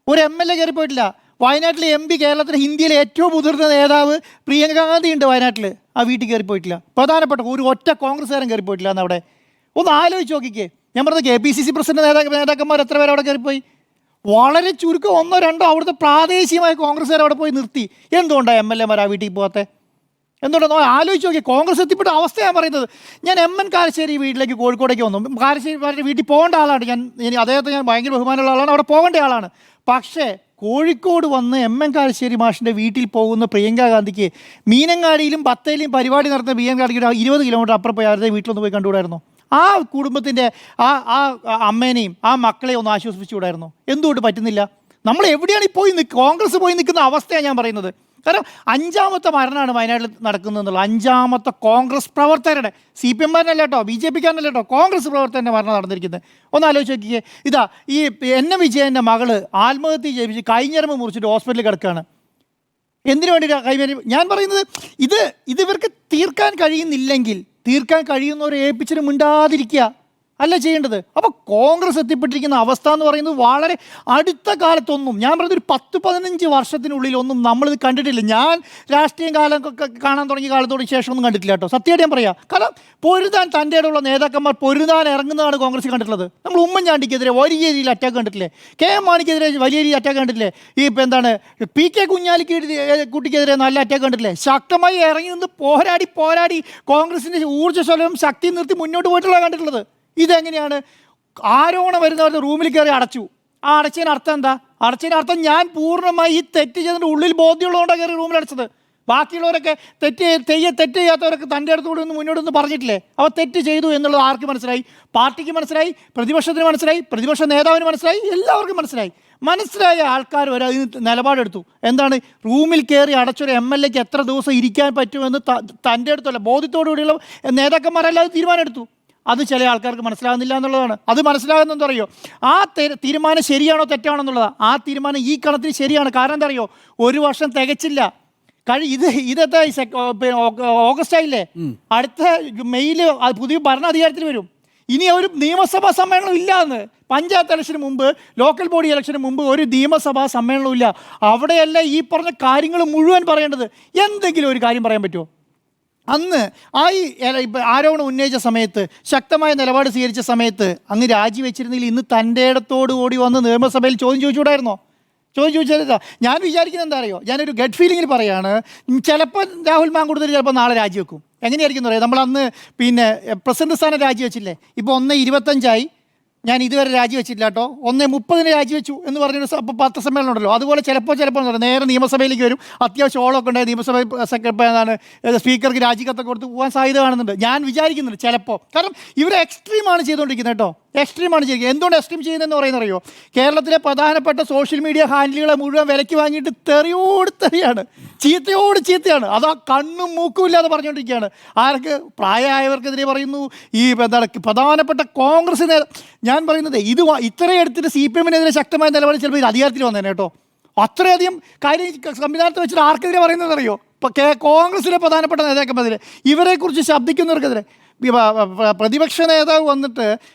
ഒരു MLA കയറിപ്പോയിട്ടില്ല. വയനാട്ടിലെ MP, കേരളത്തിലെ ഇന്ത്യയിലെ ഏറ്റവും മുതിർന്ന നേതാവ് പ്രിയങ്ക ഗാന്ധി ഉണ്ട് വയനാട്ടിൽ. ആ വീട്ടിൽ കയറിപ്പോയിട്ടില്ല. പ്രധാനപ്പെട്ട ഒരു ഒറ്റ കോൺഗ്രസ്സുകാരൻ കയറിപ്പോയിട്ടില്ല എന്ന് അവിടെ. ഒന്ന് ആലോചിച്ച് നോക്കിക്കേ. ഞാൻ പറഞ്ഞത് KPCC പ്രസിഡന്റ് നേതാക്കന്മാർ എത്ര പേര് അവിടെ കയറിപ്പോയി? വളരെ ചുരുക്കം 1-2 അവിടുത്തെ പ്രാദേശികമായ കോൺഗ്രസ്സുകാർ അവിടെ പോയി നിർത്തി. എന്തുകൊണ്ടാണ് MLA മാർ ആ വീട്ടിൽ പോകാത്തത്? എന്തുകൊണ്ടാണ് ആലോചിച്ച് നോക്കി. കോൺഗ്രസ് എത്തിപ്പെട്ട അവസ്ഥയാണ് പറയുന്നത്. ഞാൻ MN കാരശ്ശേരി വീട്ടിലേക്ക് കോഴിക്കോടേക്ക് വന്നു. കാരശ്ശേരി വീട്ടിൽ പോകേണ്ട ആളാണ് ഞാൻ. അദ്ദേഹത്തെ ഞാൻ ഭയങ്കര ബഹുമാനമുള്ള ആളാണ്. അവിടെ പോകേണ്ട ആളാണ്. പക്ഷേ കോഴിക്കോട് വന്ന് MN കാരശ്ശേരി മാഷിൻ്റെ വീട്ടിൽ പോകുന്ന പ്രിയങ്ക ഗാന്ധിക്ക് മീനങ്ങാടിയിലും ബത്തേരിയിലും പരിപാടി നടത്തുന്ന പ്രിയങ്ക ഗാന്ധിക്ക് 20 കിലോമീറ്റർ അപ്പുറം പോയി അവരുടെ വീട്ടിലൊന്ന് പോയി കണ്ടുകൂടായിരുന്നോ? ആ കുടുംബത്തിൻ്റെ ആ അമ്മേനെയും ആ മക്കളെയും ഒന്ന് ആശ്വസിപ്പിച്ചുകൂടായിരുന്നോ? എന്തുകൊണ്ട് പറ്റുന്നില്ല? നമ്മൾ എവിടെയാണ് പോയി കോൺഗ്രസ് പോയി നിൽക്കുന്ന അവസ്ഥയാണ് ഞാൻ പറയുന്നത്. കാരണം 5ാമത്തെ മരണമാണ് വയനാട്ടിൽ നടക്കുന്നതെന്നുള്ള. 5ാമത്തെ കോൺഗ്രസ് പ്രവർത്തകരുടെ, CPM-കാരനല്ല കേട്ടോ, BJP-കാരനല്ല കേട്ടോ, കോൺഗ്രസ് പ്രവർത്തകരുടെ മരണം നടന്നിരിക്കുന്നത്. ഒന്ന് ആലോചിച്ച് നോക്കിയേ. ഇതാ ഈ NM വിജയൻ്റെ മകള് ആത്മഹത്യ ചെയ്യിപ്പിച്ച് കൈഞ്ഞരമ്പ് മുറിച്ചിട്ട് ഹോസ്പിറ്റലിൽ കിടക്കുകയാണ്. എന്തിനു വേണ്ടിയിട്ടാണ് കൈമാറി? ഞാൻ പറയുന്നത് ഇത് ഇവർക്ക് തീർക്കാൻ കഴിയുന്നില്ലെങ്കിൽ തീർക്കാൻ കഴിയുന്നവരെ ഏൽപ്പിച്ചിട്ട് മിണ്ടാതിരിക്കുക അല്ല ചെയ്യേണ്ടത്. അപ്പോൾ കോൺഗ്രസ് എത്തിപ്പെട്ടിരിക്കുന്ന അവസ്ഥ എന്ന് പറയുന്നത് വളരെ അടുത്ത കാലത്തൊന്നും, ഞാൻ പറയുന്നത് ഒരു 10-15 വർഷത്തിനുള്ളിലൊന്നും നമ്മളിത് കണ്ടിട്ടില്ല. ഞാൻ രാഷ്ട്രീയം കാണാൻ തുടങ്ങിയ കാലത്തോട് ശേഷമൊന്നും കണ്ടിട്ടില്ല കേട്ടോ. സത്യമായിട്ട് ഞാൻ പറയാം. കാരണം പൊരുതാൻ തൻ്റെ ഇടമുള്ള നേതാക്കന്മാർ പൊരുതാൻ ഇറങ്ങുന്നതാണ് കോൺഗ്രസ് കണ്ടിട്ടുള്ളത്. നമ്മൾ ഉമ്മൻചാണ്ടിക്കെതിരെ വലിയ രീതിയിൽ അറ്റാക്ക് കണ്ടിട്ടില്ലേ? KM മാണിക്കെതിരെ വലിയ രീതിയിൽ അറ്റാക്ക് കണ്ടിട്ടില്ലേ? ഈ ഇപ്പം എന്താണ് PK കുഞ്ഞാലിക്കുട്ടിക്കെതിരെ നല്ല അറ്റാക്ക് കണ്ടിട്ടില്ലേ? ശക്തമായി ഇറങ്ങി നിന്ന് പോരാടി കോൺഗ്രസിൻ്റെ ഊർജ്ജസ്വലവും ശക്തി നിർത്തി മുന്നോട്ട് പോയിട്ടുള്ള കണ്ടിട്ടുള്ളത്. ഇതെങ്ങനെയാണ്? ആരോപണം വരുന്നവരുടെ റൂമിൽ കയറി അടച്ചു. ആ അടച്ചതിന് അർത്ഥം എന്താ? അടച്ചതിന് അർത്ഥം ഞാൻ പൂർണ്ണമായി ഈ തെറ്റ് ചെയ്തതിൻ്റെ ഉള്ളിൽ ബോധ്യമുള്ളതുകൊണ്ടാണ് കയറി റൂമിൽ അടച്ചത്. ബാക്കിയുള്ളവരൊക്കെ തെറ്റ് ചെയ്യാത്തവരൊക്കെ തൻ്റെ അടുത്തുകൂടി ഒന്ന് മുന്നോട്ടൊന്ന് പറഞ്ഞിട്ടില്ലേ? അപ്പോൾ തെറ്റ് ചെയ്തു എന്നുള്ളത് ആർക്ക് മനസ്സിലായി? പാർട്ടിക്ക് മനസ്സിലായി, പ്രതിപക്ഷത്തിന് മനസ്സിലായി, പ്രതിപക്ഷ നേതാവിന് മനസ്സിലായി, എല്ലാവർക്കും മനസ്സിലായ ആൾക്കാർ വരെ അതിന് നിലപാടെടുത്തു. എന്താണ്? റൂമിൽ കയറി അടച്ചൊരു MLA-ക്ക് എത്ര ദിവസം ഇരിക്കാൻ പറ്റുമെന്ന് തൻ്റെ അടുത്തല്ല ബോധ്യത്തോടുകൂടിയുള്ള നേതാക്കന്മാരെല്ലാം തീരുമാനമെടുത്തു. അത് ചില ആൾക്കാർക്ക് മനസ്സിലാകുന്നില്ല എന്നുള്ളതാണ്. അത് മനസ്സിലാകുന്ന എന്താ അറിയോ? ആ തീരുമാനം ശരിയാണോ തെറ്റാണോ എന്നുള്ളതാണ്. ആ തീരുമാനം ഈ കണത്തിന് ശരിയാണ്. കാരണം എന്താ അറിയോ? 1 വർഷം തികച്ചില്ല. ഇതെന്താ ഓഗസ്റ്റ് ആയില്ലേ? അടുത്ത മെയ്യില് പുതിയ ഭരണാധികാരത്തിൽ വരും. ഇനി ഒരു നിയമസഭാ സമ്മേളനം ഇല്ല എന്ന്. പഞ്ചായത്ത് ഇലക്ഷന് മുമ്പ്, ലോക്കൽ ബോഡി ഇലക്ഷന് മുമ്പ് ഒരു നിയമസഭാ സമ്മേളനവും ഇല്ല. അവിടെയല്ല ഈ പറഞ്ഞ കാര്യങ്ങൾ മുഴുവൻ പറയേണ്ടത്. എന്തെങ്കിലും ഒരു കാര്യം പറയാൻ പറ്റുമോ? അന്ന് ആരോപണം ഉന്നയിച്ച സമയത്ത്, ശക്തമായ നിലപാട് സ്വീകരിച്ച സമയത്ത് അങ്ങ് രാജിവെച്ചിരുന്നെങ്കിൽ ഇന്ന് തൻ്റെ ഇടത്തോടു കൂടി വന്ന് നിയമസഭയിൽ ചോദ്യം ചോദിച്ചുകൂടായിരുന്നോ? ചോദിച്ചാൽ ഞാൻ വിചാരിക്കുന്നത് എന്താ അറിയോ? ഞാനൊരു ഗഡ് ഫീലിങ്ങിൽ പറയുകയാണ്, ചിലപ്പോൾ രാഹുൽ മാങ്കൂട്ടത്തിൽ ചിലപ്പോൾ നാളെ രാജിവെക്കും. എങ്ങനെയായിരിക്കും പറയാം? നമ്മൾ അന്ന് പ്രസിഡന്റ് സ്ഥാനം രാജിവെച്ചില്ലേ? ഇപ്പോൾ 1:25 ഞാൻ ഇതുവരെ രാജിവെച്ചില്ല കേട്ടോ, 1:30 രാജിവെച്ചു എന്ന് പറഞ്ഞൊരു പത്രസമ്മേളനം ഉണ്ടല്ലോ. അതുപോലെ ചിലപ്പോൾ നേരെ നിയമസഭയിലേക്ക് വരും. അത്യാവശ്യം ഓളമൊക്കെ ഉണ്ടായി നിയമസഭ സ്പീക്കർക്ക് രാജിക്കത്തൊക്കെ കൊടുത്ത് പോകാൻ സാധ്യത കാണുന്നുണ്ട്. ഞാൻ വിചാരിക്കുന്നുണ്ട് ചിലപ്പോൾ. കാരണം ഇവർ എക്സ്ട്രീമാണ് ചെയ്തുകൊണ്ടിരിക്കുന്നത് കേട്ടോ, എക്സ്ട്രീമാണ് ചെയ്യുന്നത്. എന്തുകൊണ്ട് എക്സ്ട്രീം ചെയ്യുന്നതെന്ന് പറയുന്നറിയോ? കേരളത്തിലെ പ്രധാനപ്പെട്ട സോഷ്യൽ മീഡിയ ഹാൻഡിലുകളെ മുഴുവൻ വിലയ്ക്ക് വാങ്ങിയിട്ട് തെറിയാണ്, ചീത്തയാണ്. അതാ കണ്ണും മൂക്കും ഇല്ലാതെ പറഞ്ഞുകൊണ്ടിരിക്കുകയാണ്. ആർക്ക്? പ്രായമായവർക്കെതിരെ പറയുന്നു. ഈ പ്രധാനപ്പെട്ട കോൺഗ്രസ് ഞാൻ പറയുന്നത് ഇത്രയും എടുത്തിട്ട് CPM-നെതിരെ ശക്തമായ നിലപാട് ചിലപ്പോൾ ഇത് അധികാരത്തിൽ വന്നേനെ കേട്ടോ. അത്രയധികം കാര്യം സംവിധാനത്തെ വെച്ചിട്ട് ആർക്കെതിരെ പറയുന്നതെന്ന് അറിയോ? ഇപ്പോൾ കോൺഗ്രസിലെ പ്രധാനപ്പെട്ട നേതാക്കന്മാരെതിരെ, ഇവരെക്കുറിച്ച് ശബ്ദിക്കുന്നവർക്കെതിരെ പ്രതിപക്ഷ നേതാവ് വന്നിട്ട്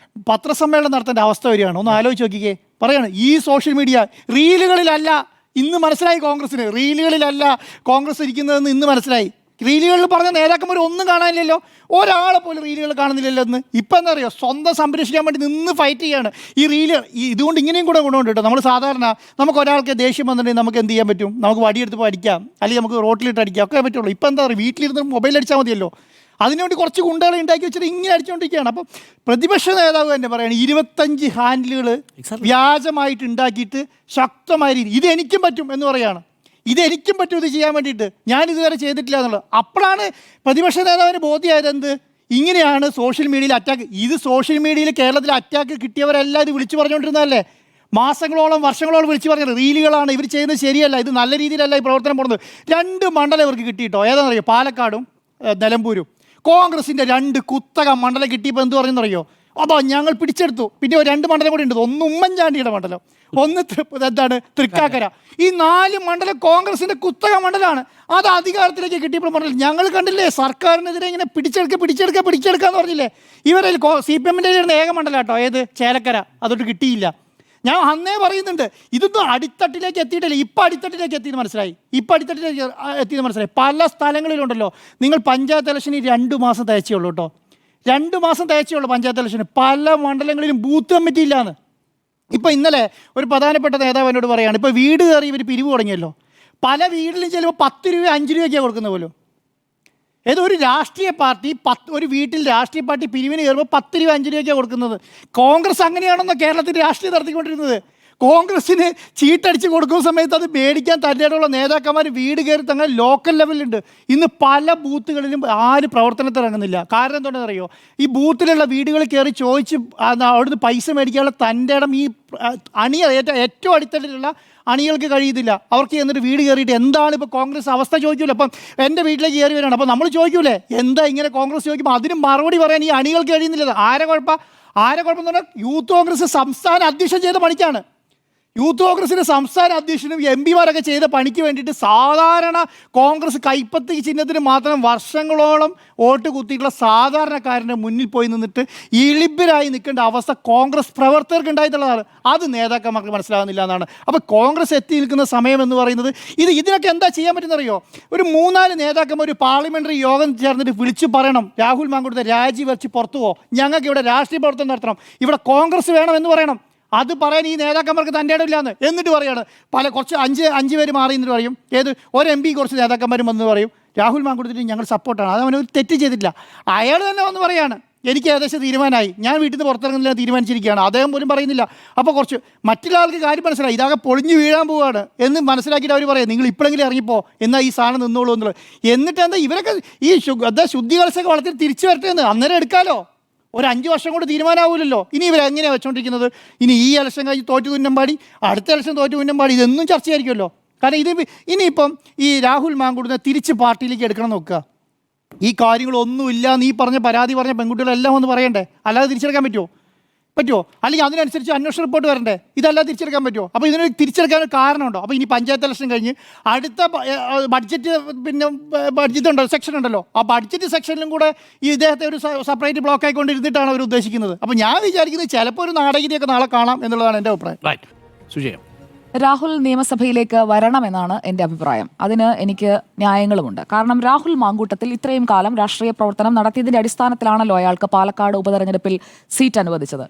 പത്രസമ്മേളനം നടത്തേണ്ട അവസ്ഥ വരികയാണ്. ഒന്ന് ആലോചിച്ച് നോക്കിക്കേ. പറയാണ് ഈ സോഷ്യൽ മീഡിയ റീലുകളിലല്ല. ഇന്ന് മനസ്സിലായി കോൺഗ്രസ്സിന് റീലുകളിലല്ല കോൺഗ്രസ് ഇരിക്കുന്നതെന്ന് ഇന്ന് മനസ്സിലായി. റീലുകളിൽ പറഞ്ഞ നേതാക്കന്മാർ ഒന്നും കാണാനില്ലല്ലോ, ഒരാളെ പോലും റീലുകൾ കാണുന്നില്ലല്ലോ എന്ന്. ഇപ്പം എന്താ പറയുക? സ്വന്തം സംരക്ഷിക്കാൻ വേണ്ടി നിന്ന് ഫൈറ്റ് ചെയ്യാണ് ഈ റീല്. ഇതുകൊണ്ട് ഇങ്ങനെയും കൂടെ ഗുണമുണ്ട് കേട്ടോ. നമ്മൾ സാധാരണ നമുക്ക് ഒരാൾക്ക് ദേഷ്യം വന്നിട്ടുണ്ടെങ്കിൽ നമുക്ക് എന്ത് ചെയ്യാൻ പറ്റും? നമുക്ക് വടിയെടുത്ത് അടിക്കാം, അല്ലെങ്കിൽ നമുക്ക് റോട്ടിലിട്ട് അടിക്കാം, ഒക്കെ പറ്റുള്ളൂ. ഇപ്പം എന്താ പറയുക? വീട്ടിലിരുന്ന് മൊബൈൽ അടിച്ചാൽ മതിയല്ലോ. അതിനുവേണ്ടി കുറച്ച് ഗുണ്ടകളെ ഉണ്ടാക്കി വെച്ചിട്ട് ഇങ്ങനെ അടിച്ചുകൊണ്ടിരിക്കുകയാണ്. അപ്പം പ്രതിപക്ഷ നേതാവ് തന്നെ പറയുകയാണ് 25 ഹാൻഡിലുകൾ വ്യാജമായിട്ട് ഉണ്ടാക്കിയിട്ട് ശക്തമായ രീതി ഇതെനിക്കും പറ്റും എന്ന് പറയുകയാണ്. ഇതെനിക്കും പറ്റും ഇത് ചെയ്യാൻ വേണ്ടിയിട്ട്, ഞാൻ ഇതുവരെ ചെയ്തിട്ടില്ല എന്നുള്ളത്. അപ്പോഴാണ് പ്രതിപക്ഷ നേതാവിന് ബോധ്യമായത് എന്ത്? ഇങ്ങനെയാണ് സോഷ്യൽ മീഡിയയിൽ അറ്റാക്ക്. ഇത് സോഷ്യൽ മീഡിയയിൽ കേരളത്തിൽ അറ്റാക്ക് കിട്ടിയവരെല്ലാം ഇത് വിളിച്ചു പറഞ്ഞുകൊണ്ടിരുന്നതല്ലേ? മാസങ്ങളോളം വർഷങ്ങളോളം വിളിച്ചു പറഞ്ഞത് റീലുകളാണ്, ഇവർ ചെയ്യുന്നത് ശരിയല്ല, ഇത് നല്ല രീതിയിലല്ല ഈ പ്രവർത്തനം പോകുന്നത്. 2 മണ്ഡലം ഇവർക്ക് കിട്ടിയിട്ടോ. ഏതാണെന്നറിയോ? പാലക്കാടും നിലമ്പൂരും. കോൺഗ്രസിൻ്റെ 2 കുത്തക മണ്ഡലം കിട്ടിയപ്പോൾ എന്ത് പറയുന്നറിയോ? അതോ ഞങ്ങൾ പിടിച്ചെടുത്തു. പിന്നെ 2 മണ്ഡലം കൂടി ഉണ്ട്. ഒന്ന് ഉമ്മൻചാണ്ടിയുടെ മണ്ഡലം, ഒന്ന് തൃക്കാക്കര. ഈ 4 മണ്ഡലം കോൺഗ്രസിൻ്റെ കുത്തക മണ്ഡലമാണ്. അത് അധികാരത്തിലേക്ക് കിട്ടിയപ്പോൾ മണ്ഡലം ഞങ്ങൾ കണ്ടില്ലേ? സർക്കാരിനെതിരെ ഇങ്ങനെ പിടിച്ചെടുക്കാന്ന് പറഞ്ഞില്ലേ? ഇവരിൽ CPM-ൻ്റെ ഏക മണ്ഡലം കേട്ടോ. ഏത്? ചേലക്കര. അതൊട്ട് കിട്ടിയില്ല. ഞാൻ അന്നേ പറയുന്നുണ്ട്, ഇതൊന്നും അടിത്തട്ടിലേക്ക് എത്തിയിട്ടില്ല. ഇപ്പം അടിത്തട്ടിലേക്ക് എത്തിയെന്ന് മനസ്സിലായി. പല സ്ഥലങ്ങളിലുണ്ടല്ലോ. നിങ്ങൾ പഞ്ചായത്ത് ഇലക്ഷന് 2 മാസം തയ്ച്ചേ ഉള്ളൂ കേട്ടോ. 2 മാസം തയ്ച്ചേ ഉള്ളൂ പഞ്ചായത്ത് ഇലക്ഷന്. പല മണ്ഡലങ്ങളിലും ബൂത്ത് കമ്മിറ്റി ഇല്ലാന്ന്. ഇപ്പോൾ ഇന്നലെ ഒരു പ്രധാനപ്പെട്ട നേതാവ് എന്നോട് പറയുകയാണ്, ഇപ്പോൾ വീട് കയറി ഇവർ പിരിവ് തുടങ്ങിയല്ലോ. പല വീട്ടിലും ചിലപ്പോൾ 10 രൂപ 5 രൂപയ്ക്കാണ് കൊടുക്കുന്നത് പോലും. ഏതൊരു രാഷ്ട്രീയ പാർട്ടി ഒരു വീട്ടിൽ രാഷ്ട്രീയ പാർട്ടി പിരിവിന് കയറുമ്പോൾ 10 രൂപ 5 രൂപയ്ക്കാണ് കൊടുക്കുന്നത്. കോൺഗ്രസ് അങ്ങനെയാണെന്നോ കേരളത്തിൽ രാഷ്ട്രീയം നടത്തിക്കൊണ്ടിരുന്നത്? കോൺഗ്രസ്സിന് ചീട്ടടിച്ച് കൊടുക്കുന്ന സമയത്ത് അത് മേടിക്കാൻ തന്നെയുള്ള നേതാക്കന്മാർ വീട് കയറി തങ്ങൾ ലോക്കൽ ലെവലിലുണ്ട്. ഇന്ന് പല ബൂത്തുകളിലും ആരും പ്രവർത്തനത്തിൽ ഇറങ്ങുന്നില്ല. കാരണം എന്താണെന്ന് അറിയോ? ഈ ബൂത്തിലുള്ള വീടുകളിൽ കയറി ചോദിച്ച് അവിടുന്ന് പൈസ മേടിക്കാനുള്ള തൻ്റെ ഇടം ഈ ഏറ്റവും അടിത്തട്ടിലുള്ള അണികൾക്ക് കഴിയുന്നില്ല. അവർക്ക് എന്നിട്ട് വീട് കയറിയിട്ട് എന്താണ് ഇപ്പോൾ കോൺഗ്രസ് അവസ്ഥ ചോദിക്കൂലേ? അപ്പം എൻ്റെ വീട്ടിലേക്ക് കയറി വരികയാണ്. അപ്പം നമ്മൾ ചോദിക്കൂലേ എന്താ ഇങ്ങനെ കോൺഗ്രസ് ചോദിക്കുമ്പോൾ അതിന് മറുപടി പറയാൻ ഈ അണികൾക്ക് കഴിയുന്നില്ല. ആരെ കുഴപ്പം എന്ന് പറഞ്ഞാൽ യൂത്ത് കോൺഗ്രസ് സംസ്ഥാന അധ്യക്ഷൻ ചെയ്ത പണിക്കാണ്. യൂത്ത് കോൺഗ്രസിൻ്റെ സംസ്ഥാന അധ്യക്ഷനും MP-മാരൊക്കെ ചെയ്ത പണിക്ക് വേണ്ടിയിട്ട് സാധാരണ കോൺഗ്രസ് കൈപ്പത്തി ചിഹ്നത്തിന് മാത്രം വർഷങ്ങളോളം വോട്ട് കുത്തിയിട്ടുള്ള സാധാരണക്കാരൻ്റെ മുന്നിൽ പോയി നിന്നിട്ട് ഇളിബരായി നിൽക്കേണ്ട അവസ്ഥ കോൺഗ്രസ് പ്രവർത്തകർക്ക് ഉണ്ടായിട്ടുള്ളതാണ്. അത് നേതാക്കന്മാർക്ക് മനസ്സിലാകുന്നില്ല എന്നാണ്. അപ്പോൾ കോൺഗ്രസ് എത്തി നിൽക്കുന്ന സമയം എന്ന് പറയുന്നത് ഇതിനൊക്കെ എന്താ ചെയ്യാൻ പറ്റുന്നറിയോ? ഒരു 3-4 നേതാക്കന്മാർ ഒരു പാർലമെൻ്ററി യോഗം ചേർന്നിട്ട് വിളിച്ചു പറയണം, രാഹുൽ മാങ്കൂട്ടത്തെ രാജിവെച്ച് പുറത്തു പോ, ഞങ്ങൾക്ക് ഇവിടെ രാഷ്ട്രീയ പ്രവർത്തനം നടത്തണം, ഇവിടെ കോൺഗ്രസ് വേണം എന്ന് പറയണം. അത് പറയാൻ ഈ നേതാക്കന്മാർക്ക് തൻ്റെ ഇടമില്ലാന്ന്. എന്നിട്ട് പറയാണ് കുറച്ച് 5 പേര് മാറി എന്നിട്ട് പറയും. ഒരു MP കുറച്ച് നേതാക്കന്മാരും വന്ന് പറയും രാഹുൽ മാങ്കൂട്ടത്തിന് ഞങ്ങൾ സപ്പോർട്ടാണ്, അത് അവനൊരു തെറ്റ് ചെയ്തിട്ടില്ല. അയാൾ തന്നെ വന്ന് പറയാണ് എനിക്ക് ഏകദേശം തീരുമാനമായി, ഞാൻ വീട്ടിൽ നിന്ന് പുറത്തിറങ്ങുന്നില്ല തീരുമാനിച്ചിരിക്കുകയാണ്. അദ്ദേഹം പോലും പറയുന്നില്ല. അപ്പോൾ കുറച്ച് മറ്റുള്ള ആൾക്ക് കാര്യം മനസ്സിലായി, ഇതാകെ പൊളിഞ്ഞ് വീഴാൻ പോവുകയാണ് എന്ന് മനസ്സിലാക്കിയിട്ട് അവർ പറയാം, നിങ്ങൾ ഇപ്പോഴെങ്കിലും ഇറങ്ങിപ്പോ, എന്നാൽ ഈ സാധനം നിന്നോളൂ എന്നുള്ളത്. എന്നിട്ട് എന്താ ഇവരൊക്കെ ഈ ശുദ്ധികലശൊക്കെ വളർത്തി തിരിച്ചു വരട്ടെ എന്ന് അന്നേരം എടുക്കാമല്ലോ. ഒരു 5 വർഷം കൊണ്ട് തീരുമാനമാവില്ലല്ലോ. ഇനി ഇവരെങ്ങനെയാണ് വെച്ചുകൊണ്ടിരിക്കുന്നത്? ഇനി ഈ ഇലക്ഷൻ കഴിഞ്ഞ് തോറ്റു തുന്നമ്പാടി, അടുത്ത ഇലക്ഷൻ തോറ്റു തുന്നമ്പാടി, ഇതൊന്നും ചർച്ചയായിരിക്കുമല്ലോ. കാരണം ഇത് ഇനിയിപ്പം ഈ രാഹുൽ മാങ്കൂട്ടത്തിനെ തിരിച്ച് പാർട്ടിയിലേക്ക് എടുക്കണം നോക്കുക. ഈ കാര്യങ്ങളൊന്നുമില്ല, നീ പരാതി പറഞ്ഞ പെൺകുട്ടികളെല്ലാം ഒന്ന് പറയണ്ടേ, അല്ലാതെ തിരിച്ചെടുക്കാൻ പറ്റുമോ? അല്ലെങ്കിൽ അതിനനുസരിച്ച് അന്വേഷണ റിപ്പോർട്ട് വരണ്ടേ? ഇതല്ലാതെ തിരിച്ചെടുക്കാൻ പറ്റുമോ? അപ്പോൾ ഇതിന് തിരിച്ചെടുക്കാൻ ഒരു കാരണമുണ്ടോ? അപ്പോൾ ഇനി പഞ്ചായത്ത് ഇലക്ഷൻ കഴിഞ്ഞ് അടുത്ത ബഡ്ജറ്റ് ബഡ്ജറ്റ് ഉണ്ടല്ലോ, സെക്ഷൻ ഉണ്ടല്ലോ, ആ ബഡ്ജറ്റ് സെക്ഷനിലും കൂടെ ഈ ഇദ്ദേഹത്തെ ഒരു സെപ്പറേറ്റ് ബ്ലോക്ക് ആയിക്കൊണ്ടിരുന്നിട്ടാണ് അവർ ഉദ്ദേശിക്കുന്നത്. അപ്പോൾ ഞാൻ വിചാരിക്കുന്നത് ചിലപ്പോൾ ഒരു നാടകീയതയൊക്കെ നാളെ കാണാം എന്നുള്ളതാണ് എൻ്റെ അഭിപ്രായം. സുജയം, രാഹുൽ നിയമസഭയിലേക്ക് വരണമെന്നാണ് എൻ്റെ അഭിപ്രായം. അതിന് എനിക്ക് ന്യായങ്ങളുമുണ്ട്. കാരണം രാഹുൽ മാങ്കൂട്ടത്തിൽ ഇത്രയും കാലം രാഷ്ട്രീയ പ്രവർത്തനം നടത്തിയതിൻ്റെ അടിസ്ഥാനത്തിലാണല്ലോ അയാൾക്ക് പാലക്കാട് ഉപതെരഞ്ഞെടുപ്പിൽ സീറ്റ് അനുവദിച്ചത്,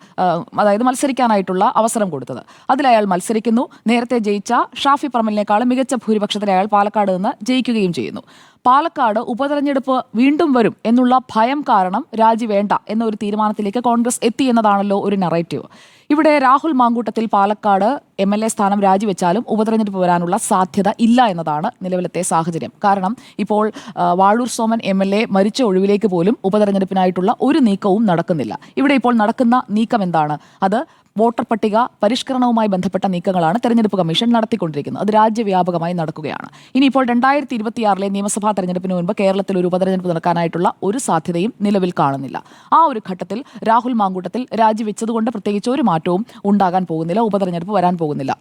അതായത് മത്സരിക്കാനായിട്ടുള്ള അവസരം കൊടുത്തത്. അതിൽ അയാൾ മത്സരിക്കുന്നു. നേരത്തെ ജയിച്ച ഷാഫി പറമ്പലിനേക്കാളും മികച്ച ഭൂരിപക്ഷത്തിൽ അയാൾ പാലക്കാട് നിന്ന് ജയിക്കുകയും ചെയ്യുന്നു. പാലക്കാട് ഉപതെരഞ്ഞെടുപ്പ് വീണ്ടും വരും എന്നുള്ള ഭയം കാരണം രാജി വേണ്ട എന്ന ഒരു തീരുമാനത്തിലേക്ക് കോൺഗ്രസ് എത്തി എന്നതാണല്ലോ ഒരു നറേറ്റീവ്. ഇവിടെ രാഹുൽ മാങ്കൂട്ടത്തിൽ പാലക്കാട് MLA സ്ഥാനം രാജിവെച്ചാലും ഉപതെരഞ്ഞെടുപ്പ് വരാനുള്ള സാധ്യത ഇല്ല എന്നതാണ് നിലവിലത്തെ സാഹചര്യം. കാരണം ഇപ്പോൾ വാഴൂർ സോമൻ MLA മരിച്ച ഒഴിവിലേക്ക് പോലും ഉപതെരഞ്ഞെടുപ്പിനായിട്ടുള്ള ഒരു നീക്കവും നടക്കുന്നില്ല. ഇവിടെ ഇപ്പോൾ നടക്കുന്ന നീക്കം എന്താണ്? അത് വോട്ടർ പട്ടിക പരിഷ്കരണവുമായി ബന്ധപ്പെട്ട നീക്കങ്ങളാണ് തെരഞ്ഞെടുപ്പ് കമ്മീഷൻ നടത്തിക്കൊണ്ടിരിക്കുന്നത്. അത് രാജ്യവ്യാപകമായി നടക്കുകയാണ്. ഇനിയിപ്പോൾ 2026 നിയമസഭാ തെരഞ്ഞെടുപ്പിന് മുൻപ് കേരളത്തിൽ ഒരു ഉപതെരഞ്ഞെടുപ്പ് നടക്കാനായിട്ടുള്ള ഒരു സാധ്യതയും നിലവിൽ കാണുന്നില്ല. ആ ഒരു ഘട്ടത്തിൽ രാഹുൽ മാങ്കൂട്ടത്തിൽ രാജിവെച്ചതുകൊണ്ട് പ്രത്യേകിച്ച് ഒരു മാറ്റവും ഉണ്ടാകാൻ പോകുന്നില്ല. ഉപതെരഞ്ഞെടുപ്പ് വരാൻ പോകുന്നില്ല.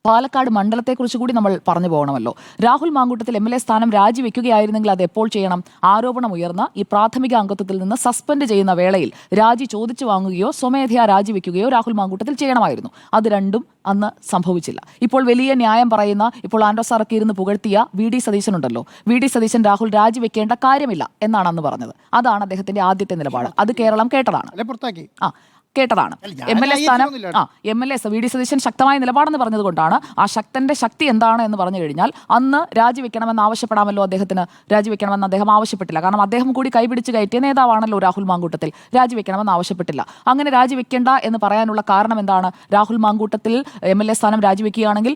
പാലക്കാട് മണ്ഡലത്തെക്കുറിച്ച് കൂടി നമ്മൾ പറഞ്ഞു പോകണമല്ലോ. രാഹുൽ മാങ്കൂട്ടത്തിൽ MLA സ്ഥാനം രാജിവെക്കുകയായിരുന്നെങ്കിൽ അത് എപ്പോൾ ചെയ്യണം? ആരോപണം ഉയർന്ന ഈ പ്രാഥമിക അംഗത്വത്തിൽ നിന്ന് സസ്പെൻഡ് ചെയ്യുന്ന വേളയിൽ രാജി ചോദിച്ചു വാങ്ങുകയോ സ്വമേധയാ രാജിവെക്കുകയോ രാഹുൽ മാങ്കൂട്ടത്തിൽ ചെയ്യണമായിരുന്നു. അത് രണ്ടും അന്ന് സംഭവിച്ചില്ല. ഇപ്പോൾ വലിയ ന്യായം പറയുന്ന, ഇപ്പോൾ ആൻഡ്രോ സാറൊക്കെ ഇരുന്ന് പുകഴ്ത്തിയ VD സതീശൻ ഉണ്ടല്ലോ, VD സതീശൻ രാഹുൽ രാജിവെക്കേണ്ട കാര്യമില്ല എന്നാണ് അന്ന് പറഞ്ഞത്. അതാണ് അദ്ദേഹത്തിന്റെ ആദ്യത്തെ നിലപാട്. അത് കേരളം കേട്ടതാണ്. കേട്ടതാണ്. MLA സ്ഥാനം MLA VD സതീശൻ ശക്തമായ നിലപാടെന്ന് പറഞ്ഞതുകൊണ്ടാണ്. ആ ശക്തന്റെ ശക്തി എന്താണ് എന്ന് പറഞ്ഞു കഴിഞ്ഞാൽ അന്ന് രാജിവെക്കണമെന്ന് ആവശ്യപ്പെടാമല്ലോ അദ്ദേഹത്തിന്. രാജിവെക്കണമെന്ന് അദ്ദേഹം ആവശ്യപ്പെട്ടില്ല. കാരണം അദ്ദേഹം കൂടി കൈപിടിച്ച് കയറ്റിയ നേതാവാണല്ലോ രാഹുൽ മാങ്കൂട്ടത്തിൽ. രാജിവെക്കണമെന്ന് ആവശ്യപ്പെട്ടില്ല. അങ്ങനെ രാജിവെക്കേണ്ട എന്ന് പറയാനുള്ള കാരണം എന്താണ്? രാഹുൽ മാങ്കൂട്ടത്തിൽ MLA സ്ഥാനം രാജിവെക്കുകയാണെങ്കിൽ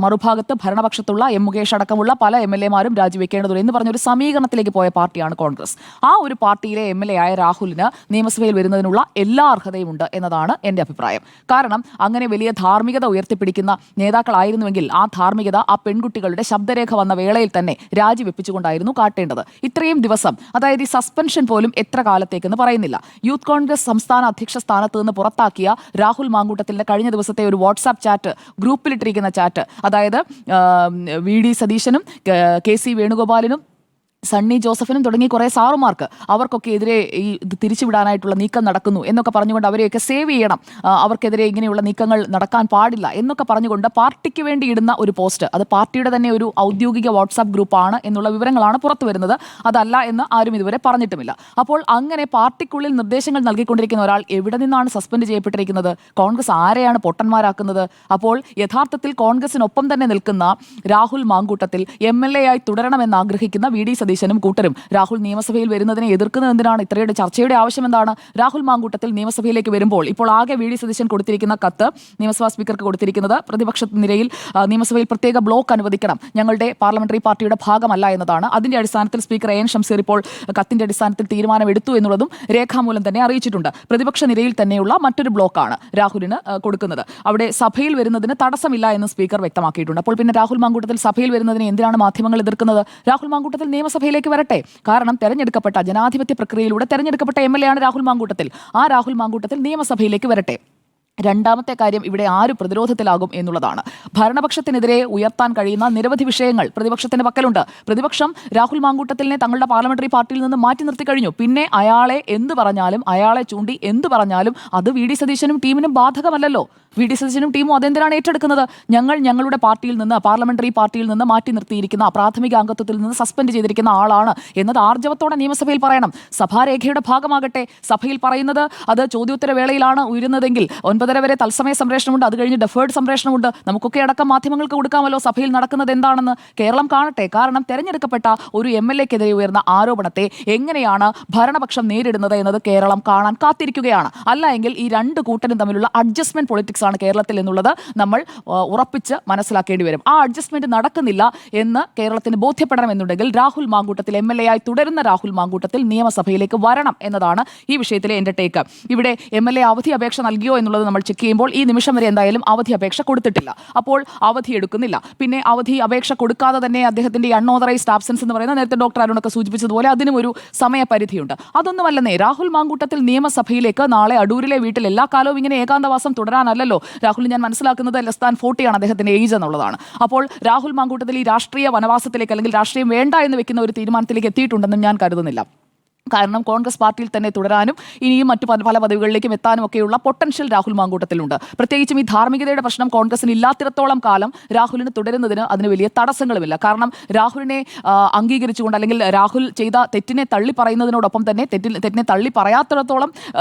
മറുഭാഗത്ത് ഭരണപക്ഷത്തുള്ള മുകേഷ് അടക്കമുള്ള പല MLA മാരും രാജിവെക്കേണ്ടതുണ്ട് എന്ന് പറഞ്ഞൊരു സമീകരണത്തിലേക്ക് പോയ പാർട്ടിയാണ് കോൺഗ്രസ്. ആ ഒരു പാർട്ടിയിലെ MLA ആയ രാഹുലിന് നിയമസഭയിൽ വരുന്നതിനുള്ള എല്ലാ അർഹതയും ഉണ്ട് എന്നതാണ് എൻ്റെ അഭിപ്രായം. കാരണം അങ്ങനെ വലിയ ധാർമ്മികത ഉയർത്തിപ്പിടിക്കുന്ന നേതാക്കളായിരുന്നുവെങ്കിൽ ആ ധാർമ്മികത ആ പെൺകുട്ടികളുടെ ശബ്ദരേഖ വന്ന വേളയിൽ തന്നെ രാജിവെപ്പിച്ചുകൊണ്ടായിരുന്നു കാട്ടേണ്ടത്. ഇത്രയും ദിവസം, അതായത് ഈ സസ്പെൻഷൻ പോലും എത്ര കാലത്തേക്കെന്ന് പറയുന്നില്ല. യൂത്ത് കോൺഗ്രസ് സംസ്ഥാന അധ്യക്ഷ സ്ഥാനത്ത് നിന്ന് പുറത്താക്കിയ രാഹുൽ മാങ്കൂട്ടത്തിന്റെ കഴിഞ്ഞ ദിവസത്തെ ഒരു വാട്സാപ്പ് ചാറ്റ്, ഗ്രൂപ്പിലിട്ടിരിക്കുന്ന ചാറ്റ്, അതായത് VD സതീശനും KC വേണുഗോപാലിനും സണ്ണി ജോസഫിനും തുടങ്ങി കുറേ സാറുമാർക്ക് അവർക്കൊക്കെ എതിരെ ഈ ഇത് തിരിച്ചുവിടാനായിട്ടുള്ള നീക്കം നടക്കുന്നു എന്നൊക്കെ പറഞ്ഞുകൊണ്ട് അവരെയൊക്കെ സേവ് ചെയ്യണം, അവർക്കെതിരെ ഇങ്ങനെയുള്ള നീക്കങ്ങൾ നടക്കാൻ പാടില്ല എന്നൊക്കെ പറഞ്ഞുകൊണ്ട് പാർട്ടിക്ക് വേണ്ടി ഇടുന്ന ഒരു പോസ്റ്റ്, അത് പാർട്ടിയുടെ തന്നെ ഒരു ഔദ്യോഗിക വാട്സാപ്പ് ഗ്രൂപ്പാണ് എന്നുള്ള വിവരങ്ങളാണ് പുറത്തു വരുന്നത്. അതല്ല എന്ന് ആരും ഇതുവരെ പറഞ്ഞിട്ടുമില്ല. അപ്പോൾ അങ്ങനെ പാർട്ടിക്കുള്ളിൽ നിർദ്ദേശങ്ങൾ നൽകിക്കൊണ്ടിരിക്കുന്ന ഒരാൾ എവിടെ നിന്നാണ് സസ്പെൻഡ് ചെയ്യപ്പെട്ടിരിക്കുന്നത്? കോൺഗ്രസ് ആരെയാണ് പൊട്ടന്മാരാക്കുന്നത്? അപ്പോൾ യഥാർത്ഥത്തിൽ കോൺഗ്രസിനൊപ്പം തന്നെ നിൽക്കുന്ന രാഹുൽ മാങ്കൂട്ടത്തിൽ MLA ആയി തുടരണമെന്ന് ആഗ്രഹിക്കുന്ന VD സതീശനും കൂട്ടരും രാഹുൽ നിയമസഭയിൽ വരുന്നതിനെ എതിർക്കുന്നത് എന്തിനാണ്? ഇത്രയുടെ ചർച്ചയുടെ ആവശ്യം എന്താണ്? രാഹുൽ മാങ്കൂട്ടത്തിൽ നിയമസഭയിലേക്ക് വരുമ്പോൾ ഇപ്പോൾ ആകെ VD സതീശൻ കൊടുത്തിരിക്കുന്ന കത്ത്, നിയമസഭാ സ്പീക്കർക്ക് കൊടുത്തിരിക്കുന്നത്, പ്രതിപക്ഷ നിരയിൽ നിയമസഭയിൽ പ്രത്യേക ബ്ലോക്ക് അനുവദിക്കണം, ഞങ്ങളുടെ പാർലമെന്ററി പാർട്ടിയുടെ ഭാഗമല്ല എന്നതാണ്. അതിന്റെ അടിസ്ഥാനത്തിൽ സ്പീക്കർ AN ഷംസീർ ഇപ്പോൾ കത്തിന്റെ അടിസ്ഥാനത്തിൽ തീരുമാനമെടുത്തു എന്നുള്ളതും രേഖാമൂലം തന്നെ അറിയിച്ചിട്ടുണ്ട്. പ്രതിപക്ഷ നിരയിൽ തന്നെയുള്ള മറ്റൊരു ബ്ലോക്കാണ് രാഹുലിന് കൊടുക്കുന്നത്. അവിടെ സഭയിൽ വരുന്നതിന് തടസ്സമില്ല എന്ന് സ്പീക്കർ വ്യക്തമാക്കിയിട്ടുണ്ട്. അപ്പോൾ പിന്നെ രാഹുൽ മാങ്കൂട്ടത്തിൽ സഭയിൽ വരുന്നതിന് എന്തിനാണ് മാധ്യമങ്ങൾ എതിർക്കുന്നത്? രാഹുൽ മാങ്കൂട്ടത്തിൽ നിയമസഭയിലേക്ക് വരട്ടെ. കാരണം തെരഞ്ഞെടുക്കപ്പെട്ട, ജനാധിപത്യ പ്രക്രിയയിലൂടെ തെരഞ്ഞെടുക്കപ്പെട്ട MLA ആണ് രാഹുൽ മാങ്കൂട്ടത്തിൽ. ആ രാഹുൽ മാങ്കൂട്ടത്തിൽ നിയമസഭയിലേക്ക് വരട്ടെ. രണ്ടാമത്തെ കാര്യം, ഇവിടെ ആര് പ്രതിരോധത്തിലാകും എന്നുള്ളതാണ്. ഭരണപക്ഷത്തിനെതിരെ ഉയർത്താൻ കഴിയുന്ന നിരവധി വിഷയങ്ങൾ പ്രതിപക്ഷത്തിന്റെ പക്കലുണ്ട്. പ്രതിപക്ഷം രാഹുൽ മാങ്കൂട്ടത്തിനെ തങ്ങളുടെ പാർലമെന്ററി പാർട്ടിയിൽ നിന്ന് മാറ്റി നിർത്തി കഴിഞ്ഞു. പിന്നെ അയാളെ എന്ത് പറഞ്ഞാലും, അയാളെ ചൂണ്ടി എന്ത് പറഞ്ഞാലും അത് VD സതീശനും ടീമിനും ബാധകമല്ലല്ലോ. VD സതീശനും ടീമും അതെന്തിനാണ് ഏറ്റെടുക്കുന്നത്? ഞങ്ങളുടെ പാർട്ടിയിൽ നിന്ന്, പാർലമെന്ററി പാർട്ടിയിൽ നിന്ന് മാറ്റി നിർത്തിയിരിക്കുന്ന, പ്രാഥമിക അംഗത്വത്തിൽ നിന്ന് സസ്പെൻഡ് ചെയ്തിരിക്കുന്ന ആളാണ് എന്നത് ആർജവത്തോടെ നിയമസഭയിൽ പറയണം. സഭാരേഖയുടെ ഭാഗമാകട്ടെ. സഭയിൽ പറയുന്നത് അത് ചോദ്യോത്തര വേളയിലാണ് ഉയരുന്നതെങ്കിൽ 9:30 വരെ തത്സമയ സംപ്രേഷണമുണ്ട്, അത് കഴിഞ്ഞ് ഡെഫേർഡ് സംപ്രേഷണമുണ്ട്. നമുക്കൊക്കെ അടക്കം മാധ്യമങ്ങൾക്ക് കൊടുക്കാമല്ലോ സഭയിൽ നടക്കുന്നത് എന്താണെന്ന്. കേരളം കാണട്ടെ. കാരണം തെരഞ്ഞെടുക്കപ്പെട്ട ഒരു MLA-ക്കെതിരെ ഉയർന്ന ആരോപണത്തെ എങ്ങനെയാണ് ഭരണപക്ഷം നേരിടുന്നത് എന്നത് കേരളം കാണാൻ കാത്തിരിക്കുകയാണ്. അല്ല എങ്കിൽ ഈ രണ്ട് കൂട്ടരും തമ്മിലുള്ള അഡ്ജസ്റ്റ്മെന്റ് പൊളിറ്റിക്സ് ആണ് കേരളത്തിൽ എന്നുള്ളത് നമ്മൾ ഉറപ്പിച്ച് മനസ്സിലാക്കേണ്ടി വരും. ആ അഡ്ജസ്റ്റ്മെന്റ് നടക്കുന്നില്ല എന്ന് കേരളത്തിന് ബോധ്യപ്പെടണമെന്നുണ്ടെങ്കിൽ രാഹുൽ മാങ്കൂട്ടത്തിൽ MLA ആയി തുടരുന്ന രാഹുൽ മാങ്കൂട്ടത്തിൽ നിയമസഭയിലേക്ക് വരണം എന്നതാണ് ഈ വിഷയത്തിലെ എൻ്റെ ടേക്ക്. ഇവിടെ MLA അവധി അപേക്ഷ നൽകിയോ എന്നുള്ളത് നമ്മൾ ചെക്ക് ചെയ്യുമ്പോൾ ഈ നിമിഷം വരെ എന്തായാലും അവധി അപേക്ഷ കൊടുത്തിട്ടില്ല. അപ്പോൾ അവധി എടുക്കുന്നില്ല. പിന്നെ അവധി അപേക്ഷ കൊടുക്കാതെ തന്നെ അദ്ദേഹത്തിന്റെ അൺഓതറൈസ്ഡ് ആബ്സെൻസ് എന്ന് പറയുന്നത് നേരത്തെ ഡോക്ടർ അരുണൊക്കെ സൂചിപ്പിച്ചതുപോലെ അതിനും ഒരു സമയപരിധിയുണ്ട്. അതൊന്നുമല്ലെന്നേ. രാഹുൽ മാങ്കൂട്ടത്തിൽ നിയമസഭയിലേക്ക് നാളെ അടൂരിലെ വീട്ടിൽ എല്ലാ കാലവും ഇങ്ങനെ ഏകാന്തവാസം തുടരാനല്ലല്ലോ. രാഹുൽ ഞാൻ മനസ്സിലാക്കുന്നത് ലെസ്-40 ആണ് അദ്ദേഹത്തിന്റെ ഏജ് എന്നുള്ളതാണ്. അപ്പോൾ രാഹുൽ മാങ്കൂട്ടത്തിൽ ഈ രാഷ്ട്രീയ വനവാസത്തിലേക്ക് അല്ലെങ്കിൽ രാഷ്ട്രീയം വേണ്ട എന്ന് വെക്കുന്ന ഒരു തീരുമാനത്തിലേക്ക് എത്തിയിട്ടുണ്ടെന്നും ഞാൻ കരുതുന്നില്ല. കാരണം കോൺഗ്രസ് പാർട്ടിയിൽ തന്നെ തുടരാനും ഇനിയും മറ്റു പല പദവികളിലേക്കും എത്താനും ഒക്കെയുള്ള പൊട്ടൻഷ്യൽ രാഹുൽ മാങ്കൂട്ടത്തിലുണ്ട്. പ്രത്യേകിച്ചും ഈ ധാർമ്മികതയുടെ പ്രശ്നം കോൺഗ്രസിന് ഇല്ലാത്തിടത്തോളം കാലം രാഹുലിന് തുടരുന്നതിന് അതിന് വലിയ തടസ്സങ്ങളുമില്ല. കാരണം രാഹുലിനെ അംഗീകരിച്ചുകൊണ്ട് അല്ലെങ്കിൽ രാഹുൽ ചെയ്ത തെറ്റിനെ തള്ളി പറയുന്നതിനോടൊപ്പം തന്നെ തെറ്റിനെ തള്ളി പറയാത്തിടത്തോളം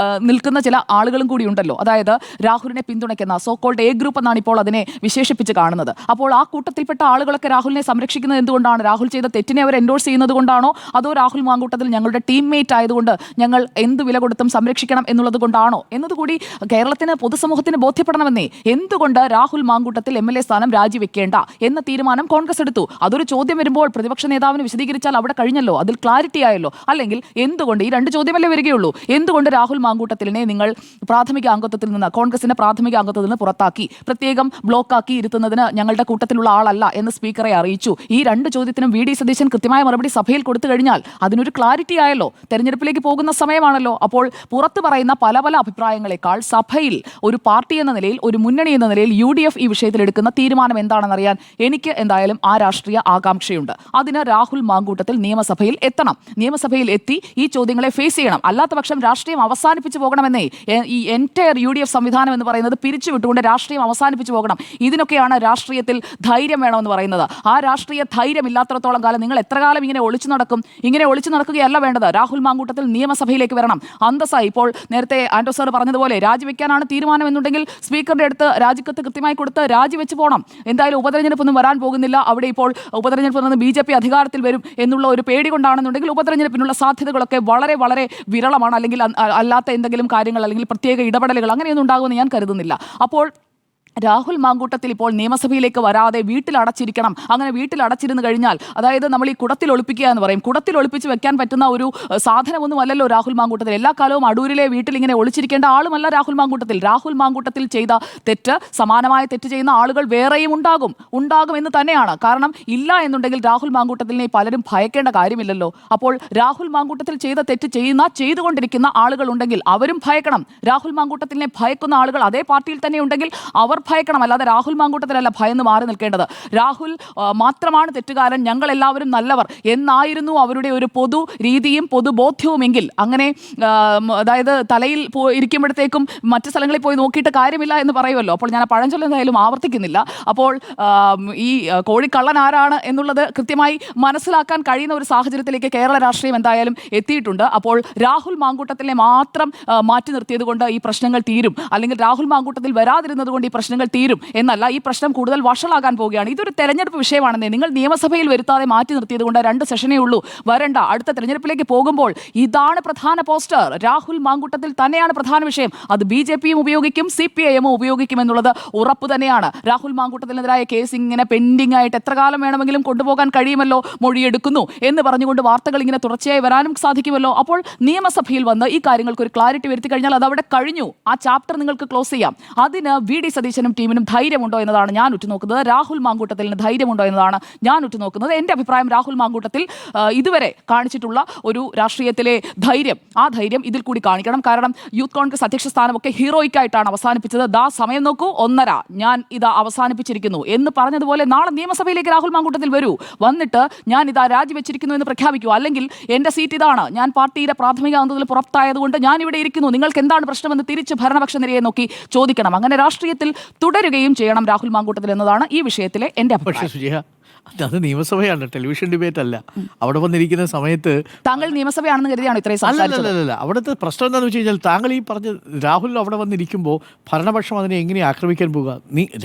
നിൽക്കുന്ന ചില ആളുകളും കൂടി ഉണ്ടല്ലോ. അതായത് രാഹുലിനെ പിന്തുണയ്ക്കുന്ന സോക്കോൾഡ് A ഗ്രൂപ്പ് എന്നാണ് ഇപ്പോൾ അതിനെ വിശേഷിപ്പിച്ച് കാണുന്നത്. അപ്പോൾ ആ കൂട്ടത്തിൽപ്പെട്ട ആളുകളൊക്കെ രാഹുലിനെ സംരക്ഷിക്കുന്നത് എന്തുകൊണ്ടാണ്? രാഹുൽ ചെയ്ത തെറ്റിനെ അവർ എൻഡോഴ്സ് ചെയ്യുന്നത് കൊണ്ടാണോ? അതോ രാഹുൽ മാങ്കൂട്ടത്തിൽ ഞങ്ങളുടെ ടീംമേറ്റ് ആയതുകൊണ്ട് ഞങ്ങൾ എന്ത് വില കൊടുത്തും സംരക്ഷിക്കണം എന്നുള്ളത് കൊണ്ടാണോ എന്നതുകൂടി കേരളത്തിന് പൊതുസമൂഹത്തിന് ബോധ്യപ്പെടണമെന്നേ. എന്തുകൊണ്ട് രാഹുൽ മാങ്കൂട്ടത്തിൽ MLA സ്ഥാനം രാജിവെക്കേണ്ട എന്ന തീരുമാനം കോൺഗ്രസ് എടുത്തു? അതൊരു ചോദ്യം വരുമ്പോൾ പ്രതിപക്ഷ നേതാവിന് വിശദീകരിച്ചാൽ അവിടെ കഴിഞ്ഞല്ലോ, അതിൽ ക്ലാരിറ്റി ആയല്ലോ. അല്ലെങ്കിൽ എന്തുകൊണ്ട്, ഈ രണ്ട് ചോദ്യമല്ലേ വരികയുള്ളൂ, എന്തുകൊണ്ട് രാഹുൽ മാങ്കൂട്ടത്തിലിനെ നിങ്ങൾ പ്രാഥമിക അംഗത്വത്തിൽ നിന്ന്, കോൺഗ്രസിന്റെ പ്രാഥമിക അംഗത്വത്തിൽ നിന്ന് പുറത്താക്കി, പ്രത്യേകം ബ്ലോക്കാക്കി ഇരുത്തുന്നതിന് ഞങ്ങളുടെ കൂട്ടത്തിലുള്ള ആളല്ല എന്ന് സ്പീക്കറെ അറിയിച്ചു? ഈ രണ്ട് ചോദ്യത്തിനും VD സതീശൻ കൃത്യമായ മറുപടി സഭയിൽ കൊടുത്തു കഴിഞ്ഞാൽ അതിനൊരു ക്ലാരിറ്റി ആയല്ലോ. തെരഞ്ഞെടുപ്പിലേക്ക് പോകുന്ന സമയമാണല്ലോ. അപ്പോൾ പുറത്തു പറയുന്ന പല അഭിപ്രായങ്ങളെക്കാൾ സഭയിൽ ഒരു പാർട്ടി എന്ന നിലയിൽ, ഒരു മുന്നണി എന്ന നിലയിൽ UDF ഈ വിഷയത്തിൽ എടുക്കുന്ന തീരുമാനം എന്താണെന്നറിയാൻ എനിക്ക് എന്തായാലും ആ രാഷ്ട്രീയ ആകാംക്ഷയുണ്ട്. അതിന് രാഹുൽ മാങ്കൂട്ടത്തിൽ നിയമസഭയിൽ എത്തണം. നിയമസഭയിൽ എത്തി ഈ ചോദ്യങ്ങളെ ഫേസ് ചെയ്യണം. അല്ലാത്ത പക്ഷം രാഷ്ട്രീയം അവസാനിപ്പിച്ചു പോകണമെന്നേ. ഈ എൻറ്റയർ UDF സംവിധാനം എന്ന് പറയുന്നത് പിരിച്ചുവിട്ടുകൊണ്ട് രാഷ്ട്രീയം അവസാനിപ്പിച്ചു പോകണം. ഇതിനൊക്കെയാണ് രാഷ്ട്രീയത്തിൽ ധൈര്യം വേണമെന്ന് പറയുന്നത്. ആ രാഷ്ട്രീയ ധൈര്യം ഇല്ലാത്തിടത്തോളം കാലം നിങ്ങൾ എത്ര കാലം ഇങ്ങനെ ഒളിച്ചു നടക്കും? ഇങ്ങനെ ഒളിച്ചു നടക്കുകയല്ല വേണ്ടത്. രാഹുൽ മാങ്കൂട്ടത്തിൽ നിയമസഭയിലേക്ക് വരണം. അന്തസ്സായി. ഇപ്പോൾ നേരത്തെ ആന്റോ സാർ പറഞ്ഞതുപോലെ രാജിവെക്കാനാണ് തീരുമാനം എന്നുണ്ടെങ്കിൽ സ്പീക്കറുടെ അടുത്ത് രാജിക്കത്ത് കൃത്യമായി കൊടുത്ത് രാജിവെച്ച് പോകണം. എന്തായാലും ഉപതെരഞ്ഞെടുപ്പൊന്നും വരാൻ പോകുന്നില്ല. അവിടെ ഇപ്പോൾ ഉപതെരഞ്ഞെടുപ്പിൽ നിന്ന് BJP അധികാരത്തിൽ വരും എന്നുള്ള ഒരു പേടി കൊണ്ടാണെന്നുണ്ടെങ്കിൽ ഉപതെരഞ്ഞെടുപ്പിനുള്ള സാധ്യതകളൊക്കെ വളരെ വിരളമാണ്. അല്ലെങ്കിൽ അല്ലാത്ത എന്തെങ്കിലും കാര്യങ്ങൾ അല്ലെങ്കിൽ പ്രത്യേക ഇടപെടലുകൾ അങ്ങനെയൊന്നും ഉണ്ടാകുമെന്ന് ഞാൻ കരുതുന്നില്ല. അപ്പോൾ രാഹുൽ മാങ്കൂട്ടത്തിൽ ഇപ്പോൾ നിയമസഭയിലേക്ക് വരാതെ വീട്ടിൽ അടച്ചിരിക്കണം. അങ്ങനെ വീട്ടിൽ അടച്ചിരുന്ന് കഴിഞ്ഞാൽ, അതായത് നമ്മൾ ഈ കുടത്തിൽ ഒളിപ്പിക്കുക എന്ന് പറയും, കുടത്തിൽ ഒളിപ്പിച്ച് വെക്കാൻ പറ്റുന്ന ഒരു സാധനമൊന്നും അല്ലല്ലോ രാഹുൽ മാങ്കൂട്ടത്തിൽ. എല്ലാ കാലവും അടൂരിലെ വീട്ടിൽ ഇങ്ങനെ ഒളിച്ചിരിക്കേണ്ട ആളുമല്ല രാഹുൽ മാങ്കൂട്ടത്തിൽ. രാഹുൽ മാങ്കൂട്ടത്തിൽ ചെയ്ത തെറ്റ്, സമാനമായ തെറ്റ് ചെയ്യുന്ന ആളുകൾ വേറെയും ഉണ്ടാകും എന്ന് തന്നെയാണ്. കാരണം ഇല്ല എന്നുണ്ടെങ്കിൽ രാഹുൽ മാങ്കൂട്ടത്തിനെ പലരും ഭയക്കേണ്ട കാര്യമില്ലല്ലോ. അപ്പോൾ രാഹുൽ മാങ്കൂട്ടത്തിൽ ചെയ്ത തെറ്റ് ചെയ്തുകൊണ്ടിരിക്കുന്ന ആളുകൾ ഉണ്ടെങ്കിൽ അവരും ഭയക്കണം. രാഹുൽ മാങ്കൂട്ടത്തിനെ ഭയക്കുന്ന ആളുകൾ അതേ പാർട്ടിയിൽ തന്നെ ഉണ്ടെങ്കിൽ അവർ ഭയക്കണം. അല്ലാതെ രാഹുൽ മാങ്കൂട്ടത്തിലല്ല ഭയന്ന് മാറി നിൽക്കേണ്ടത്. രാഹുൽ മാത്രമാണ് തെറ്റുകാരൻ, ഞങ്ങൾ എല്ലാവരും നല്ലവർ എന്നായിരുന്നു അവരുടെ ഒരു പൊതു രീതിയും പൊതുബോധ്യവുമെങ്കിൽ, അങ്ങനെ അതായത് തലയിൽ ഇരിക്കുമ്പോഴത്തേക്കും മറ്റു സ്ഥലങ്ങളിൽ പോയി നോക്കിയിട്ട് കാര്യമില്ല എന്ന് പറയുമല്ലോ. അപ്പോൾ ഞാൻ ആ പഴഞ്ചൊല്ല് എന്തായാലും ആവർത്തിക്കുന്നില്ല. അപ്പോൾ ഈ കോഴിക്കള്ളൻ ആരാണ് എന്നുള്ളത് കൃത്യമായി മനസ്സിലാക്കാൻ കഴിയുന്ന ഒരു സാഹചര്യത്തിലേക്ക് കേരള രാഷ്ട്രീയം എന്തായാലും എത്തിയിട്ടുണ്ട്. അപ്പോൾ രാഹുൽ മാങ്കൂട്ടത്തിനെ മാത്രം മാറ്റി നിർത്തിയത് കൊണ്ട് ഈ പ്രശ്നങ്ങൾ തീരും, അല്ലെങ്കിൽ രാഹുൽ മാങ്കൂട്ടത്തിൽ വരാതിരുന്നത് കൊണ്ട് ഈ പ്രശ്നങ്ങൾ തീരും എന്നല്ല. ഈ പ്രശ്നം കൂടുതൽ വഷളാകാൻ പോവുകയാണ്. ഇതൊരു തെരഞ്ഞെടുപ്പ് വിഷയമാണെന്നേ. നിങ്ങൾ നിയമസഭയിൽ വരുത്താതെ മാറ്റി നിർത്തിയത് കൊണ്ട് 2 സെഷനേ ഉള്ളൂ, വരണ്ട. അടുത്ത തെരഞ്ഞെടുപ്പിലേക്ക് പോകുമ്പോൾ ഇതാണ് പ്രധാന പോസ്റ്റർ. രാഹുൽ മാങ്കൂട്ടത്തിൽ തന്നെയാണ് പ്രധാന വിഷയം. അത് BJPയും ഉപയോഗിക്കും, CPIM ഉപയോഗിക്കും എന്നുള്ളത് ഉറപ്പ് തന്നെയാണ്. രാഹുൽ മാങ്കൂട്ടത്തിനെതിരായ കേസ് ഇങ്ങനെ പെൻഡിംഗ് ആയിട്ട് എത്ര കാലം വേണമെങ്കിലും കൊണ്ടുപോകാൻ കഴിയുമല്ലോ. മൊഴിയെടുക്കുന്നു എന്ന് പറഞ്ഞുകൊണ്ട് വാർത്തകൾ ഇങ്ങനെ തുടർച്ചയായി വരാനും സാധിക്കുമല്ലോ. അപ്പോൾ നിയമസഭയിൽ വന്ന് ഈ കാര്യങ്ങൾക്ക് ഒരു ക്ലാരിറ്റി വരുത്തി കഴിഞ്ഞാൽ അതവിടെ കഴിഞ്ഞു. ആ ചാപ്റ്റർ നിങ്ങൾക്ക് ക്ലോസ് ചെയ്യാം. അതിന് VD സതീശനും ടീമിനും ധൈര്യമുണ്ടോ എന്നതാണ് ഞാൻ ഉറ്റുനോക്കുന്നത്. രാഹുൽ മാങ്കൂട്ടത്തിന് ധൈര്യമുണ്ടോ എന്നതാണ് ഞാൻ ഉറ്റുനോക്കുന്നത്. എൻ്റെ അഭിപ്രായം രാഹുൽ മാങ്കൂട്ടത്തിൽ ഇതുവരെ കാണിച്ചിട്ടുള്ള ഒരു രാഷ്ട്രീയത്തിലെ ധൈര്യം, ആ ധൈര്യം ഇതിൽ കൂടി കാണിക്കണം. കാരണം യൂത്ത് കോൺഗ്രസ് അധ്യക്ഷ സ്ഥാനമൊക്കെ ഹീറോയിക്കായിട്ടാണ് അവസാനിപ്പിച്ചത്. സമയം നോക്കൂ, 1:30 ഞാൻ ഇതാ അവസാനിപ്പിച്ചിരിക്കുന്നു എന്ന് പറഞ്ഞതുപോലെ നാളെ നിയമസഭയിലേക്ക് രാഹുൽ മാങ്കൂട്ടത്തിൽ വരൂ. വന്നിട്ട് ഞാൻ ഇതാ രാജിവെച്ചിരിക്കുന്നു എന്ന് പ്രഖ്യാപിക്കൂ. അല്ലെങ്കിൽ എൻ്റെ സീറ്റ് ഇതാണ്, ഞാൻ പാർട്ടിയുടെ പ്രാഥമിക അംഗത്തിൽ പുറത്തായതുകൊണ്ട് ഞാൻ ഇവിടെ ഇരിക്കുന്നു, നിങ്ങൾക്ക് എന്താണ് പ്രശ്നമെന്ന് തിരിച്ച് ഭരണപക്ഷ നിരയെ നോക്കി ചോദിക്കണം. അങ്ങനെ രാഷ്ട്രീയത്തിൽ തുടരുകയും ചെയ്യണം രാഹുൽ മാങ്കൂട്ടത്തിൽ എന്നതാണ് ഈ വിഷയത്തിലെ എൻ്റെ അഭിപ്രായം. അത് നിയമസഭയാണ്, ടെലിവിഷൻ ഡിബേറ്റ് അല്ല. അവിടെ വന്നിരിക്കുന്ന സമയത്ത് താങ്കൾ നിയമസഭയാണെന്ന് കരുതിയാണോ ഇത്രയും സംസാരിച്ചത്? അല്ലല്ല, അവിടുത്തെ പ്രശ്നം എന്താണെന്ന് വെച്ച് കഴിഞ്ഞാൽ താങ്കൾ ഈ പറഞ്ഞ രാഹുൽ അവിടെ വന്നിരിക്കുമ്പോൾ ഭരണപക്ഷം അതിനെ എങ്ങനെ ആക്രമിക്കാൻ പോകുക?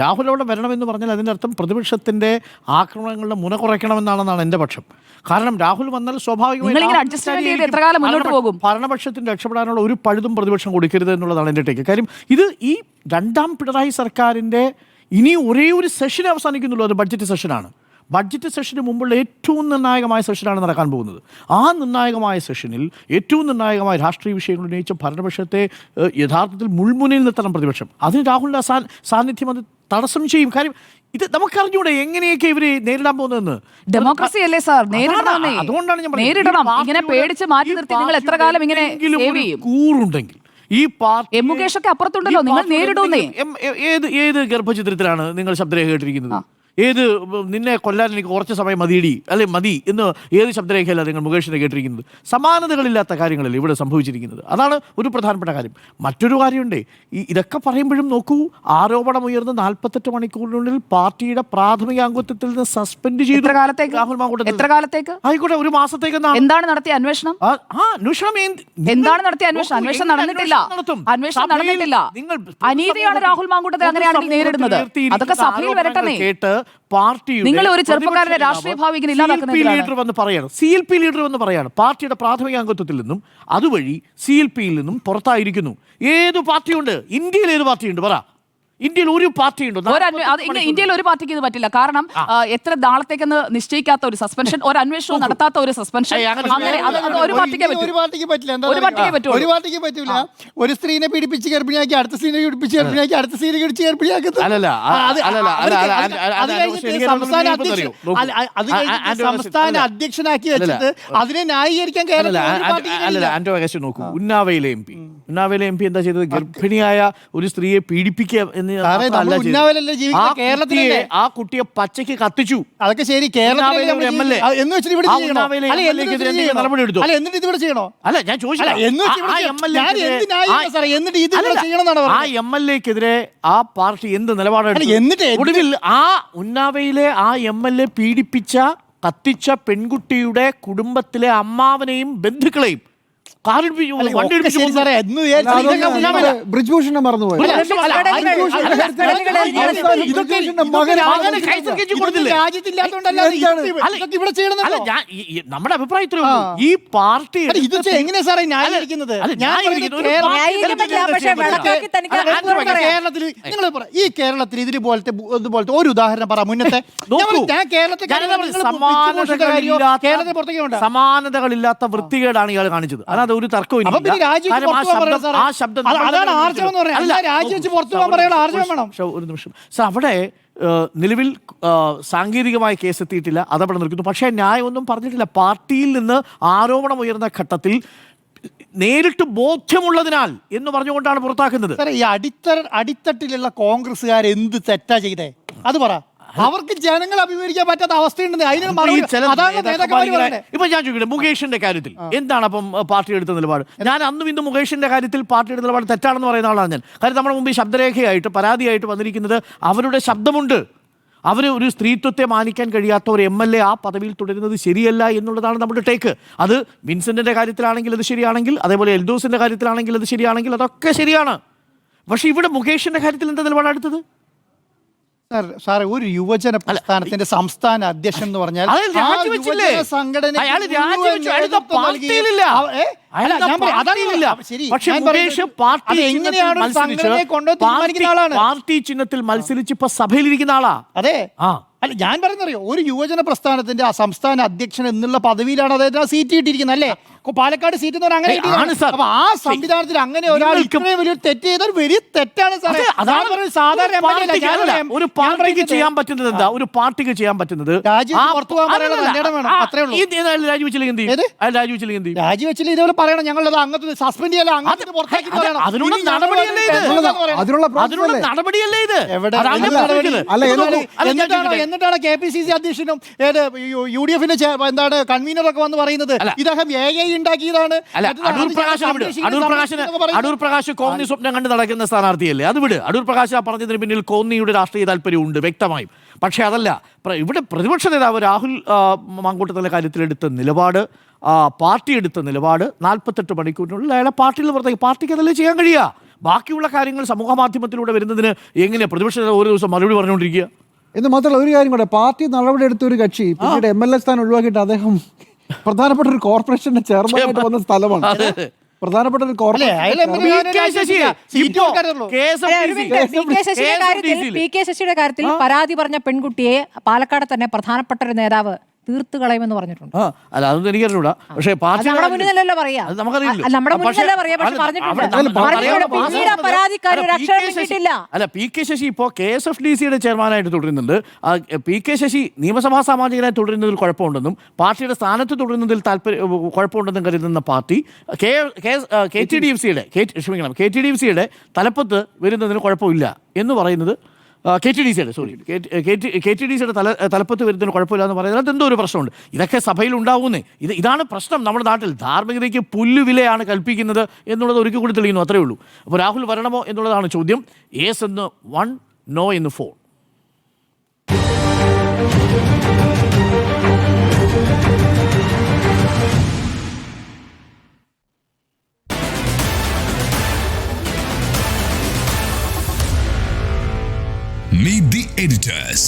രാഹുൽ അവിടെ വരണമെന്ന് പറഞ്ഞാൽ അതിൻ്റെ അർത്ഥം പ്രതിപക്ഷത്തിൻ്റെ ആക്രമണങ്ങളുടെ മുന കുറയ്ക്കണമെന്നാണെന്നാണ് എൻ്റെ പക്ഷം. കാരണം രാഹുൽ വന്നാൽ നിങ്ങളിങ്ങനെ adjustment ചെയ്ത് എത്ര കാലം മുന്നോട്ട് പോകും? ഭരണപക്ഷത്തിന് രക്ഷപ്പെടാനുള്ള ഒരു പഴുതും പ്രതിപക്ഷം കൊടുക്കരുത് എന്നുള്ളതാണ് എൻ്റെ ടേക്ക്. കാര്യം ഇത് ഈ രണ്ടാം പിണറായി സർക്കാരിൻ്റെ ഇനി ഒരേ ഒരു സെഷൻ അവസാനിക്കുന്നുള്ളൂ, അത് ബഡ്ജറ്റ് സെഷനാണ്. ബഡ്ജറ്റ് സെഷന് മുമ്പുള്ള ഏറ്റവും നിർണായകമായ സെഷനാണ് നടക്കാൻ പോകുന്നത്. ആ നിർണായകമായ സെഷനിൽ ഏറ്റവും നിർണായകമായ രാഷ്ട്രീയ വിഷയങ്ങൾ ഉന്നയിച്ച ഭരണപക്ഷത്തെ യഥാർത്ഥത്തിൽ മുൾമുനയിൽ നിർത്തണം പ്രതിപക്ഷം. അതിന് രാഹുലിൻ്റെ സാന്നിധ്യം അത് തടസ്സം ചെയ്യും. കാര്യം ഇത് നമുക്കറിഞ്ഞൂടെ എങ്ങനെയൊക്കെ ഇവര് നേരിടാൻ പോകുന്നതെന്ന്. ഡെമോക്രസി അല്ലേ സാർ? നേരിടണം. അതുകൊണ്ടാണ് ഞാൻ നേരിടണം. ഇങ്ങനെ പേടിച്ച് മാറ്റി നിർത്തി നിങ്ങൾ എത്ര കാലം ഇങ്ങനെ സേവ് ചെയ്യും? കൂറുണ്ടെങ്കിൽ ഈ പാർട്ടി മുകേഷൊക്കെ അപ്പുറത്തുണ്ടല്ലോ, നിങ്ങൾ നേരിടുന്നേ. ഏത് ഗർഭചിത്രത്തിലാണ് നിങ്ങൾ ശബ്ദരേഖ കേട്ടിരിക്കുന്നത്? ഏത് നിന്നെ കൊല്ലാൻ എനിക്ക് കുറച്ച് സമയം മതിയിടി അല്ലെ മതി എന്ന് ഏത് ശബ്ദരേഖയല്ല നിങ്ങൾ മുകേഷിനെ കേട്ടിരിക്കുന്നത്? സമാനതകളില്ലാത്ത കാര്യങ്ങളല്ലേ ഇവിടെ സംഭവിച്ചിരിക്കുന്നത്. അതാണ് ഒരു പ്രധാനപ്പെട്ട കാര്യം. മറ്റൊരു കാര്യമുണ്ട്, ഇതൊക്കെ പറയുമ്പോഴും നോക്കൂ, ആരോപണം ഉയർന്ന് 48 മണിക്കൂറിനുള്ളിൽ പാർട്ടിയുടെ പ്രാഥമിക അംഗത്വത്തിൽ നിന്ന് സസ്പെൻഡ് ചെയ്തു. രാഹുൽ മാങ്കൂട്ടത്തിൽ. എത്ര കാലത്തേക്ക്? ആയിക്കോട്ടെ, ഒരു മാസത്തേക്ക്. എന്താണ് നടത്തിയ അന്വേഷണം? എന്താണ് നടത്തിയ അന്വേഷണം? അന്വേഷണം നടന്നിട്ടില്ല. അന്വേഷണം നടന്നിട്ടില്ല. അനീതിയാണ് രാഹുൽ മാങ്കൂട്ടത്തെ അങ്ങനെയാണെങ്കിൽ നേരിടുന്നത്. അതൊക്കെ സഭയിൽ വരട്ടെ. കേട്ട് പാർട്ടി നിങ്ങൾ ഒരു ചെറുപ്പക്കാരന്റെ രാഷ്ട്രീയ ഭാവി ലീഡർ വന്ന് പറയാണ്, CLP ലീഡർ വന്ന് പറയാണ് പാർട്ടിയുടെ പ്രാഥമിക അംഗത്വത്തിൽ നിന്നും അതുവഴി CLPയിൽ നിന്നും പുറത്തായിരിക്കുന്നു. ഏത് പാർട്ടിയുണ്ട് ഇന്ത്യയിൽ? ഏത് പാർട്ടിയുണ്ട് പറ? ഇന്ത്യയിൽ ഒരു പാർട്ടിയുണ്ടോ? ഇന്ത്യയിൽ ഒരു പാർട്ടിക്ക് ഇത് പറ്റില്ല. കാരണം എത്ര നാളത്തേക്കെന്ന് നിശ്ചയിക്കാത്ത ഒരു സസ്പെൻഷൻ, ഒരു അന്വേഷണവും നടത്താത്ത ഒരു സസ്പെൻഷൻ, ഒരു പാർട്ടിക്ക് പറ്റില്ല. ഒരു സ്ത്രീനെ പീഡിപ്പിച്ച് ഗർഭിണിയാക്കി അടുത്ത സ്ത്രീനെ പീഡിപ്പിച്ച് ഗർഭിണിയാക്കി അടുത്ത സ്ത്രീനെ പിടിച്ച് ഗർഭിണിയാക്കുന്നത്. സംസ്ഥാന അധ്യക്ഷനാക്കി വെച്ചിട്ട് അതിനെ ന്യായീകരിക്കാൻ നോക്കൂ. ഉന്നാവയിലെ MP എന്താ ചെയ്തത്? ഗർഭിണിയായ ഒരു സ്ത്രീയെ പീഡിപ്പിക്കുക എന്ന് ആ കുട്ടിയെ പച്ചയ്ക്ക് കത്തിച്ചു. അതൊക്കെ ശരി. കേരളത്തിലെ നടപടി എടുത്തു. അല്ല ഞാൻ ചോദിച്ചില്ല. ആ MLA-ക്കെതിരെ ആ പാർട്ടി എന്ത് നിലപാടെടുത്തു? ഒടുവിൽ ആ ഉന്നാവയിലെ ആ MLA പീഡിപ്പിച്ച കത്തിച്ച പെൺകുട്ടിയുടെ കുടുംബത്തിലെ അമ്മാവനെയും ബന്ധുക്കളെയും ബ്രിജ്ഭൂഷണെ മറന്നുപോയി. നമ്മുടെ അഭിപ്രായത്തിലേ ഈ പാർട്ടി എങ്ങനെയാ സാറേ ന്യായീകരിക്കുന്നത്? കേരളത്തിൽ നിങ്ങൾ ഈ കേരളത്തിൽ ഇതുപോലത്തെ ഒരു ഉദാഹരണം പറ മുന്നത്തെ. സമാനതകളില്ലാത്ത വൃത്തികേടാണ് ഇയാൾ കാണിച്ചത്. അല്ലാതെ ഒരു തർക്കവും ഒരു നിമിഷം സാർ, അവിടെ നിലവിൽ സാങ്കേതികമായ കേസ് എത്തിയിട്ടില്ല, അതവിടെ നിൽക്കുന്നു. പക്ഷേ ന്യായമൊന്നും പറഞ്ഞിട്ടില്ല. പാർട്ടിയിൽ നിന്ന് ആരോപണം ഉയർന്ന ഘട്ടത്തിൽ നേരിട്ട് ബോധ്യമുള്ളതിനാൽ എന്ന് പറഞ്ഞുകൊണ്ടാണ് പുറത്താക്കുന്നത്. ഈ അടിത്തട്ടിലുള്ള കോൺഗ്രസ്സുകാർ എന്ത് തെറ്റാ ചെയ്തേ അത് പറ. അവർക്ക് ജനങ്ങൾ അഭിമുഖീകരിക്കാൻ പറ്റാത്ത അവസ്ഥയുണ്ട്. ഇപ്പൊ ഞാൻ ചോദിക്കട്ടെ, മുകേഷിന്റെ കാര്യത്തിൽ എന്താണ് അപ്പം പാർട്ടി എടുത്ത നിലപാട്? ഞാൻ അന്നും ഇന്ന് മുകേഷിന്റെ കാര്യത്തിൽ പാർട്ടിയുടെ നിലപാട് തെറ്റാണെന്ന് പറയുന്ന ആളാണ് ഞാൻ. കാര്യം നമ്മുടെ മുമ്പിൽ ശബ്ദരേഖയായിട്ട് പരാതിയായിട്ട് വന്നിരിക്കുന്നത് അവരുടെ ശബ്ദമുണ്ട്. അവർ ഒരു സ്ത്രീത്വത്തെ മാനിക്കാൻ കഴിയാത്ത ഒരു MLA ആ പദവിയിൽ തുടരുന്നത് ശരിയല്ല എന്നുള്ളതാണ് നമ്മുടെ ടേക്ക്. അത് വിൻസെന്റിന്റെ കാര്യത്തിലാണെങ്കിൽ അത് ശരിയാണെങ്കിൽ, അതേപോലെ എൽദോസിന്റെ കാര്യത്തിലാണെങ്കിൽ അത് ശരിയാണെങ്കിൽ, അതൊക്കെ ശരിയാണ്. പക്ഷെ ഇവിടെ മുകേഷിന്റെ കാര്യത്തിൽ എന്താ നിലപാടെടുത്തത്? സാറേ, ഒരു യുവജന പ്രസ്ഥാനത്തിന്റെ സംസ്ഥാന അധ്യക്ഷൻ എന്ന് പറഞ്ഞാൽ സംഘടന പാർട്ടി ചിഹ്നത്തിൽ മത്സരിച്ച് ഇപ്പൊ സഭയിലിരിക്കുന്ന ആളാ. അതെ. അല്ല, ഞാൻ പറയുന്നറിയോ, ഒരു യുവജന പ്രസ്ഥാനത്തിന്റെ ആ സംസ്ഥാന അധ്യക്ഷൻ എന്നുള്ള പദവിയിലാണ് അദ്ദേഹത്തിന് ആ സീറ്റ് കിട്ടിയിരിക്കുന്നത് അല്ലേ? പാലക്കാട് സീറ്റ് എന്ന് പറഞ്ഞാൽ അങ്ങനെ. അപ്പൊ ആ സംവിധാനത്തിൽ അങ്ങനെ ഒരാൾ ഇത്രയും വലിയൊരു തെറ്റ് ചെയ്താൽ വലിയ തെറ്റാണ് സാറേ. സാധാരണ ഒരു പാർട്ടിക്ക് ചെയ്യാൻ പറ്റുന്നത് എന്താ? ഒരു പാർട്ടിക്ക് ചെയ്യാൻ പറ്റുന്നത് രാജിവെച്ചില്ല ഇതേപോലെ പറയണം. ഞങ്ങളത് അങ്ങനത്തെ സസ്പെൻഡ് ചെയ്യാൻ അതിനുള്ള നടപടിയല്ലേ ഇത്? എവിടെ എന്നിട്ടാണ് KPCC അധ്യക്ഷനും UDF എന്താണ് കൺവീനറൊക്കെ വന്ന് പറയുന്നത് ഇദ്ദേഹം AI ഉണ്ടാക്കിയതാണ്. അടൂർ പ്രകാശ് കോന്നി സ്വപ്നം കണ്ട് നടക്കുന്ന സ്ഥാനാർത്ഥിയല്ലേ, അത് വിട്. അടൂർ പ്രകാശ് പറഞ്ഞതിന് പിന്നിൽ കോന്നിയുടെ രാഷ്ട്രീയ താല്പര്യമുണ്ട് വ്യക്തമായും. പക്ഷേ അതല്ല ഇവിടെ പ്രതിപക്ഷ നേതാവ് രാഹുൽ മാങ്കൂട്ടത്തിൻ്റെ കാര്യത്തിലെടുത്ത നിലപാട്, പാർട്ടി എടുത്ത നിലപാട് 48 മണിക്കൂറിനുള്ളിൽ അയാളെ പാർട്ടിയിൽ നിന്ന് പുറത്തേക്ക്, പാർട്ടിക്ക് അതല്ലേ ചെയ്യാൻ കഴിയുക. ബാക്കിയുള്ള കാര്യങ്ങൾ സമൂഹ മാധ്യമത്തിലൂടെ വരുന്നതിന് എങ്ങനെയാണ് പ്രതിപക്ഷ നേതാവ് ഓരോ ദിവസം മറുപടി പറഞ്ഞുകൊണ്ടിരിക്കുക? എന്ന് മാത്രമല്ല ഒരു കാര്യം കൂടെ, പാർട്ടി നടപടിയെടുത്ത ഒരു കക്ഷി പിന്നീട് MLA സ്ഥാനം ഒഴിവാക്കിയിട്ട് അദ്ദേഹം പ്രധാനപ്പെട്ട ഒരു കോർപ്പറേഷന്റെ ചെയർമാനായിട്ട് വന്ന സ്ഥലമാണ്. പ്രധാനപ്പെട്ട ഒരു പി കെ ശശിയുടെ കാര്യത്തിൽ പരാതി പറഞ്ഞ പെൺകുട്ടിയെ പാലക്കാട് തന്നെ പ്രധാനപ്പെട്ട ഒരു നേതാവ് തീർത്തു കളയുമെന്ന് പറഞ്ഞിട്ടുണ്ട്. അല്ല അതൊന്നും എനിക്കറിഞ്ഞൂടാ. പക്ഷേ പാർട്ടി നമ്മുടെ മുന്നിലല്ല പറയാ, നമ്മുടെ മുന്നിലല്ല പറയാ, പക്ഷെ പറഞ്ഞിട്ടില്ല. അല്ല PK ശശി ഇപ്പോൾ KSFDCയുടെ ചെയർമാനായിട്ട് തുടരുന്നുണ്ട്. PK ശശി നിയമസഭാ സാമാജികനായി തുടരുന്നതിൽ കുഴപ്പമുണ്ടെന്നും പാർട്ടിയുടെ സ്ഥാനത്ത് തുടരുന്നതിൽ കുഴപ്പമുണ്ടെന്നും കരുതുന്ന പാർട്ടി KTDFCയുടെ തലപ്പത്ത് വരുന്നതിന് കുഴപ്പമില്ല എന്ന് പറയുന്നത്, KTDCയുടെ തലപ്പത്ത് വരുന്നതിന് കുഴപ്പമില്ല എന്ന് പറയുന്നത് അതെന്തോ ഒരു പ്രശ്നമുണ്ട്. ഇതൊക്കെ സഭയിൽ ഉണ്ടാവുന്നേ. ഇതാണ് പ്രശ്നം. നമ്മുടെ നാട്ടിൽ ധാർമ്മികതയ്ക്ക് പുല്ലുവിലയാണ് കൽപ്പിക്കുന്നത് എന്നുള്ളത് ഒരിക്കൽ കൂടി തെളിയുന്നു, അത്രയേ ഉള്ളൂ. അപ്പോൾ രാഹുൽ വരണമോ എന്നുള്ളതാണ് ചോദ്യം. യെസ് എന്ന് 1, നോ എന്ന് 4. Meet the editors.